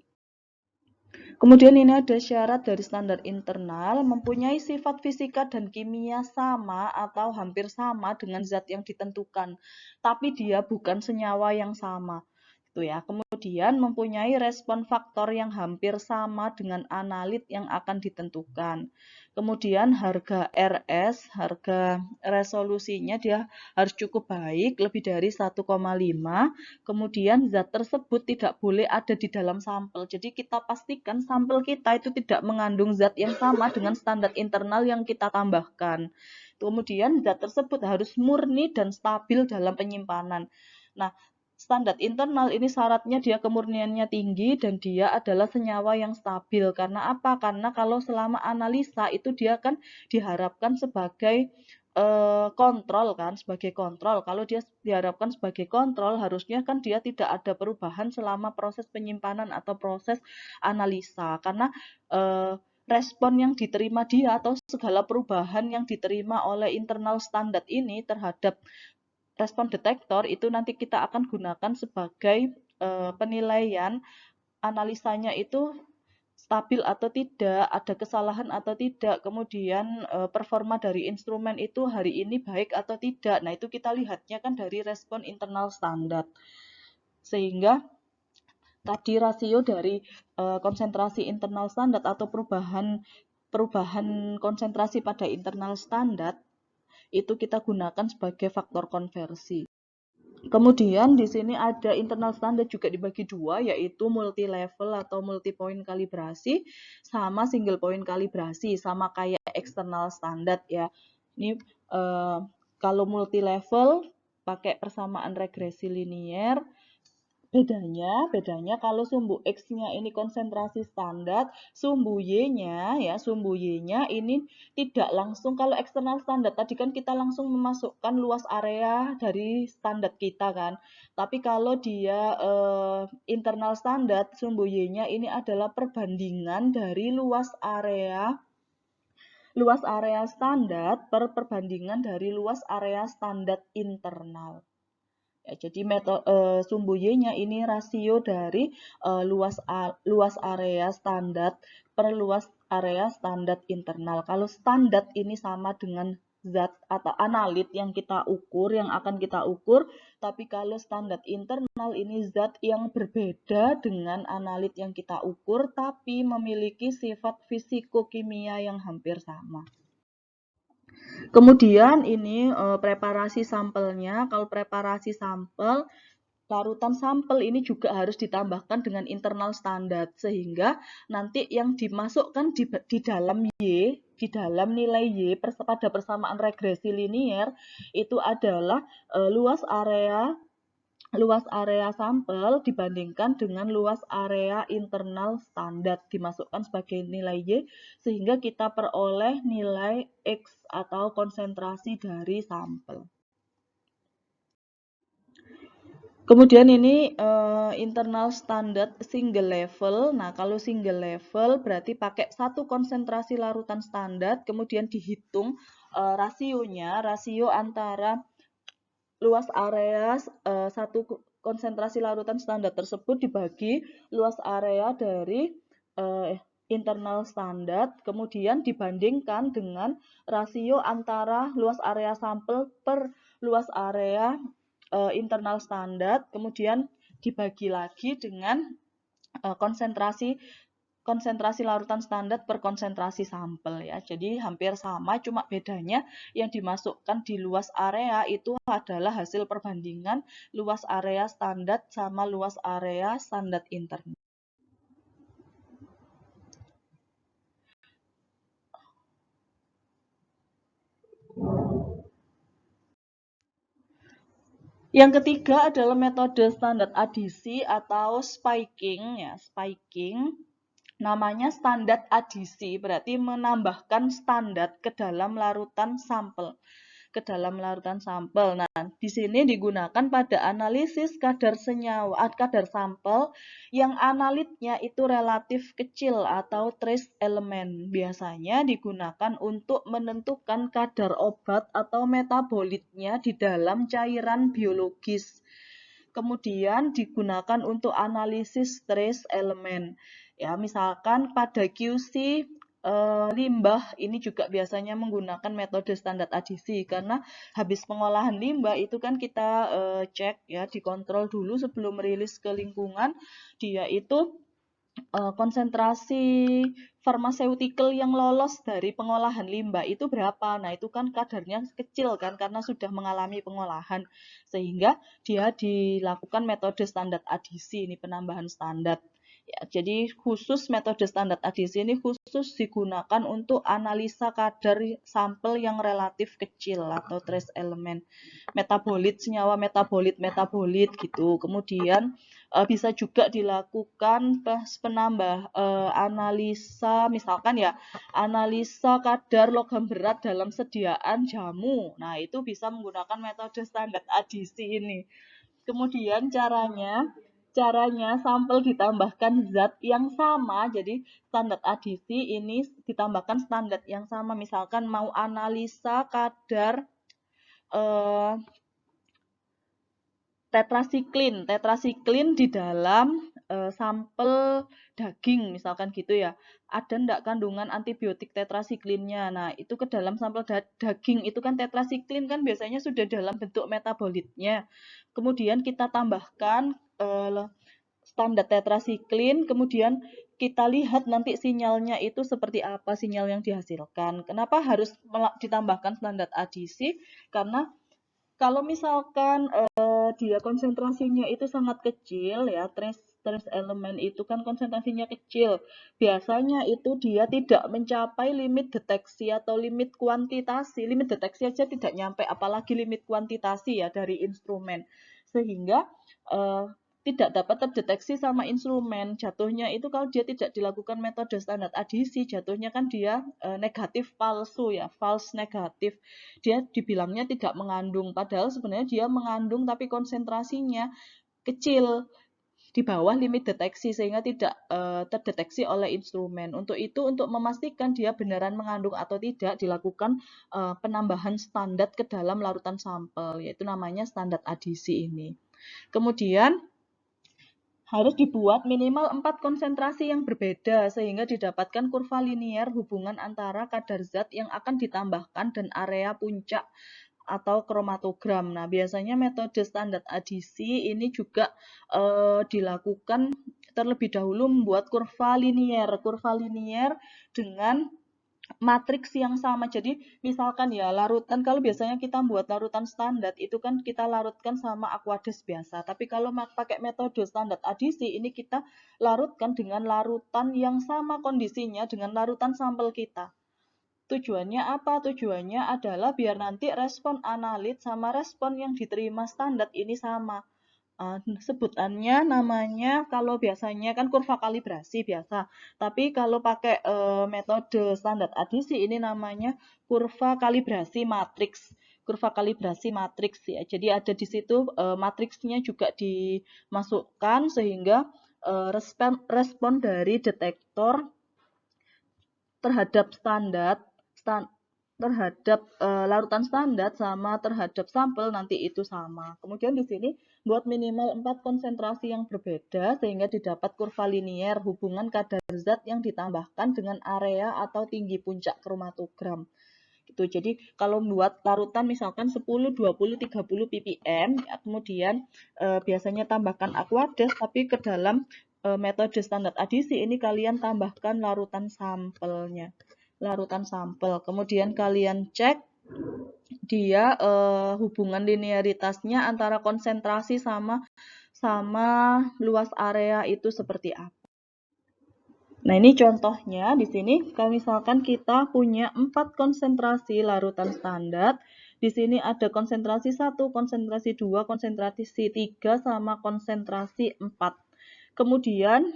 Kemudian ini ada syarat dari standar internal mempunyai sifat fisika dan kimia sama atau hampir sama dengan zat yang ditentukan, tapi dia bukan senyawa yang sama. Itu ya. Kemudian mempunyai respon faktor yang hampir sama dengan analit yang akan ditentukan. Kemudian harga RS, harga resolusinya dia harus cukup baik, lebih dari 1,5. Kemudian zat tersebut tidak boleh ada di dalam sampel. Jadi kita pastikan sampel kita itu tidak mengandung zat yang sama dengan standar internal yang kita tambahkan. Kemudian zat tersebut harus murni dan stabil dalam penyimpanan. Nah, standar internal ini syaratnya dia kemurniannya tinggi dan dia adalah senyawa yang stabil. Karena apa? Karena kalau selama analisa itu dia kan diharapkan sebagai kontrol kan, sebagai kontrol. Kalau dia diharapkan sebagai kontrol, harusnya kan dia tidak ada perubahan selama proses penyimpanan atau proses analisa. Karena respon yang diterima dia atau segala perubahan yang diterima oleh internal standar ini terhadap respon detektor itu nanti kita akan gunakan sebagai penilaian analisanya itu stabil atau tidak, ada kesalahan atau tidak, kemudian performa dari instrumen itu hari ini baik atau tidak. Nah, itu kita lihatnya kan dari respon internal standar. Sehingga tadi rasio dari konsentrasi internal standar atau perubahan konsentrasi pada internal standar itu kita gunakan sebagai faktor konversi. Kemudian di sini ada internal standar juga dibagi dua, yaitu multi level atau multi point kalibrasi sama single point kalibrasi, sama kayak eksternal standar ya. Ini kalau multi level pakai persamaan regresi linier. Bedanya kalau sumbu X-nya ini konsentrasi standar, sumbu Y-nya ini tidak langsung, kalau eksternal standar tadi kan kita langsung memasukkan luas area dari standar kita kan. Tapi kalau dia internal standar, sumbu Y-nya ini adalah perbandingan dari luas area standar per perbandingan dari luas area standar internal. Ya, jadi sumbu Y-nya ini rasio dari luas area standar per luas area standar internal. Kalau standar ini sama dengan zat atau analit yang kita ukur, yang akan kita ukur, tapi kalau standar internal ini zat yang berbeda dengan analit yang kita ukur, tapi memiliki sifat fisikokimia yang hampir sama. Kemudian ini preparasi sampelnya. Kalau preparasi sampel, larutan sampel ini juga harus ditambahkan dengan internal standar sehingga nanti yang dimasukkan di dalam Y, di dalam nilai Y pada persamaan regresi linier itu adalah luas area sampel dibandingkan dengan luas area internal standar dimasukkan sebagai nilai Y sehingga kita peroleh nilai X atau konsentrasi dari sampel. Kemudian ini internal standard single level. Nah, kalau single level berarti pakai satu konsentrasi larutan standar, kemudian dihitung rasio antara luas area satu konsentrasi larutan standar tersebut dibagi luas area dari internal standar, kemudian dibandingkan dengan rasio antara luas area sampel per luas area internal standar, kemudian dibagi lagi dengan konsentrasi larutan standar per konsentrasi sampel ya. Jadi hampir sama, cuma bedanya yang dimasukkan di luas area itu adalah hasil perbandingan luas area standar sama luas area standar internal. Yang ketiga adalah metode standar adisi atau spiking ya, spiking. Namanya standar adisi, berarti menambahkan standar ke dalam larutan sampel. Nah, di sini digunakan pada analisis kadar sampel yang analitnya itu relatif kecil atau trace element. Biasanya digunakan untuk menentukan kadar obat atau metabolitnya di dalam cairan biologis. Kemudian digunakan untuk analisis trace element. Ya, misalkan pada QC limbah ini juga biasanya menggunakan metode standar adisi karena habis pengolahan limbah itu kan kita cek ya, dikontrol dulu sebelum rilis ke lingkungan, dia itu konsentrasi farmaseutikal yang lolos dari pengolahan limbah itu berapa. Nah, itu kan kadarnya kecil kan karena sudah mengalami pengolahan. Sehingga dia dilakukan metode standar adisi, ini penambahan standar. Ya, jadi khusus metode standar adisi ini khusus digunakan untuk analisa kadar sampel yang relatif kecil atau trace element. Metabolit, senyawa metabolit gitu. Kemudian bisa juga dilakukan analisa, misalkan ya, analisa kadar logam berat dalam sediaan jamu. Nah, itu bisa menggunakan metode standar adisi ini. Kemudian caranya sampel ditambahkan zat yang sama. Jadi standar adisi ini ditambahkan standar yang sama. Misalkan mau analisa kadar tetrasiklin di dalam sampel daging misalkan gitu ya. Ada enggak kandungan antibiotik tetrasiklinnya. Nah, itu ke dalam sampel daging itu kan tetrasiklin kan biasanya sudah dalam bentuk metabolitnya. Kemudian kita tambahkan standar tetrasiklin, kemudian kita lihat nanti sinyalnya itu seperti apa sinyal yang dihasilkan. Kenapa harus ditambahkan standar adisi? Karena kalau misalkan dia konsentrasinya itu sangat kecil ya, trace elemen itu kan konsentrasinya kecil. Biasanya itu dia tidak mencapai limit deteksi atau limit kuantitasi. Limit deteksi aja tidak nyampe, apalagi limit kuantitasi ya dari instrumen. Sehingga tidak dapat terdeteksi sama instrumen. Jatuhnya itu kalau dia tidak dilakukan metode standar adisi, jatuhnya kan dia negatif palsu ya, false negatif. Dia dibilangnya tidak mengandung, padahal sebenarnya dia mengandung tapi konsentrasinya kecil di bawah limit deteksi sehingga tidak terdeteksi oleh instrumen. Untuk itu, untuk memastikan dia beneran mengandung atau tidak, dilakukan penambahan standar ke dalam larutan sampel, yaitu namanya standar adisi ini. Kemudian harus dibuat minimal 4 konsentrasi yang berbeda sehingga didapatkan kurva linier hubungan antara kadar zat yang akan ditambahkan dan area puncak atau kromatogram. Nah, biasanya metode standar adisi ini juga dilakukan terlebih dahulu membuat kurva linier dengan matriks yang sama. Jadi misalkan ya larutan, kalau biasanya kita buat larutan standar itu kan kita larutkan sama aqueous biasa. Tapi kalau pakai metode standar adisi ini kita larutkan dengan larutan yang sama kondisinya dengan larutan sampel kita. Tujuannya apa? Tujuannya adalah biar nanti respon analit sama respon yang diterima standar ini sama. Sebutannya namanya kalau biasanya kan kurva kalibrasi biasa, tapi kalau pakai metode standar adisi ini namanya kurva kalibrasi matriks. Kurva kalibrasi matriks ya. Jadi ada di situ matriksnya juga dimasukkan sehingga respon dari detektor terhadap terhadap larutan standar sama terhadap sampel nanti itu sama. Kemudian di sini buat minimal 4 konsentrasi yang berbeda sehingga didapat kurva linier hubungan kadar zat yang ditambahkan dengan area atau tinggi puncak kromatogram. Gitu. Jadi kalau buat larutan misalkan 10, 20, 30 ppm, ya, kemudian biasanya tambahkan aqueous tapi ke dalam metode standar adisi ini kalian tambahkan larutan sampelnya. Larutan sampel. Kemudian kalian cek dia hubungan linearitasnya antara konsentrasi sama luas area itu seperti apa. Nah, ini contohnya di sini kalau misalkan kita punya 4 konsentrasi larutan standar. Di sini ada konsentrasi 1, konsentrasi 2, konsentrasi 3 sama konsentrasi 4. Kemudian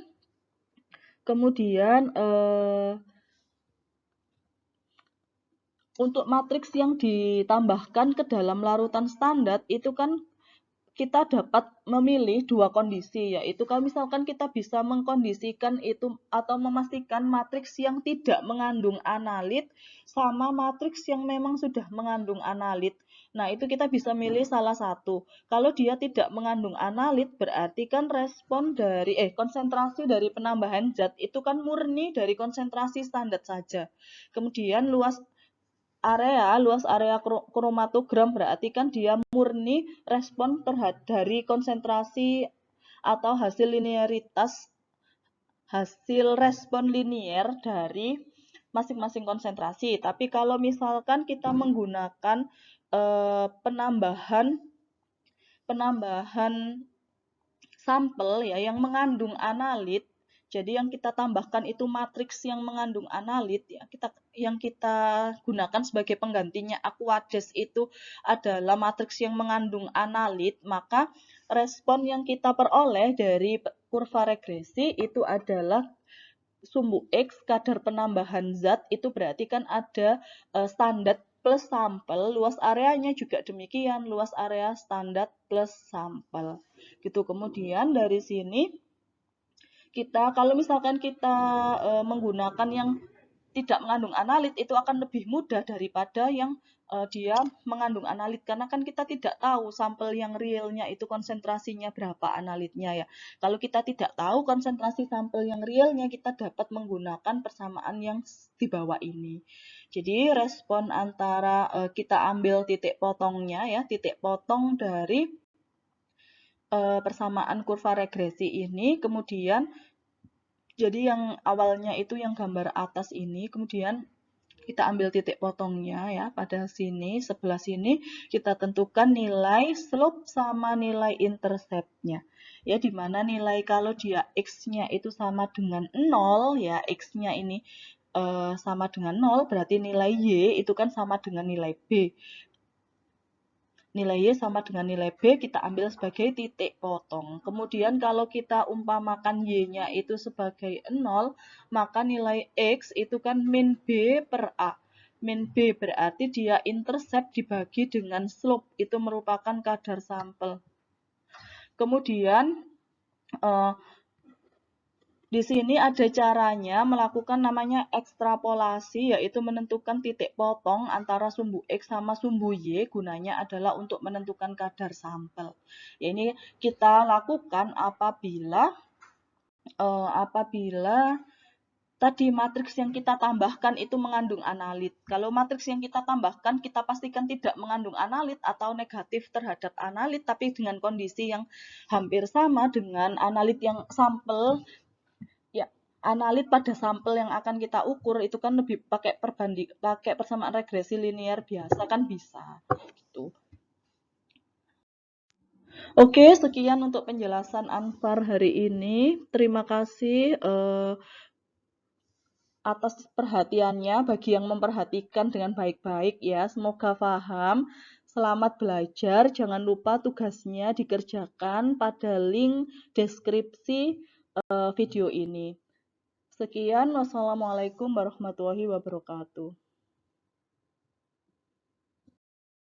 untuk matriks yang ditambahkan ke dalam larutan standar itu kan kita dapat memilih 2 kondisi, yaitu kalau misalkan kita bisa mengkondisikan itu atau memastikan matriks yang tidak mengandung analit sama matriks yang memang sudah mengandung analit. Nah, itu kita bisa milih salah satu. Kalau dia tidak mengandung analit, berarti kan konsentrasi dari penambahan zat itu kan murni dari konsentrasi standar saja. Kemudian luas area kromatogram berarti kan dia murni respon terhadap dari konsentrasi atau hasil respon linier dari masing-masing konsentrasi. Tapi kalau misalkan kita menggunakan penambahan sampel ya yang mengandung analit, jadi yang kita tambahkan itu matriks yang mengandung analit ya, yang kita gunakan sebagai penggantinya Aquades itu adalah matriks yang mengandung analit, maka respon yang kita peroleh dari kurva regresi itu adalah sumbu X kadar penambahan zat itu berarti kan ada standar plus sampel, luas areanya juga demikian, luas area standar plus sampel. Gitu. Kemudian dari sini kalau misalkan kita menggunakan yang tidak mengandung analit itu akan lebih mudah daripada yang dia mengandung analit karena kan kita tidak tahu sampel yang realnya itu konsentrasinya berapa analitnya ya. Kalau kita tidak tahu konsentrasi sampel yang realnya kita dapat menggunakan persamaan yang di bawah ini. Jadi respon antara kita ambil titik potongnya ya, titik potong dari persamaan kurva regresi ini, kemudian jadi yang awalnya itu yang gambar atas ini, kemudian kita ambil titik potongnya ya pada sini, sebelah sini kita tentukan nilai slope sama nilai interceptnya. Ya, dimana nilai kalau dia x-nya itu sama dengan 0 ya, x-nya ini sama dengan 0 berarti nilai y itu kan sama dengan nilai b. Nilai Y sama dengan nilai B kita ambil sebagai titik potong. Kemudian kalau kita umpamakan Y-nya itu sebagai 0, maka nilai X itu kan min B per A. Min B berarti dia intercept dibagi dengan slope, itu merupakan kadar sampel. Kemudian di sini ada caranya melakukan namanya ekstrapolasi, yaitu menentukan titik potong antara sumbu X sama sumbu Y, gunanya adalah untuk menentukan kadar sampel. Ini kita lakukan apabila tadi matriks yang kita tambahkan itu mengandung analit. Kalau matriks yang kita tambahkan kita pastikan tidak mengandung analit atau negatif terhadap analit, tapi dengan kondisi yang hampir sama dengan analit yang sampel. Ya, analit pada sampel yang akan kita ukur itu kan lebih pakai persamaan regresi linear biasa kan bisa gitu. Oke, sekian untuk penjelasan Ansar hari ini. Terima kasih atas perhatiannya bagi yang memperhatikan dengan baik-baik ya. Semoga paham. Selamat belajar. Jangan lupa tugasnya dikerjakan pada link deskripsi video ini. Sekian, wassalamualaikum warahmatullahi wabarakatuh.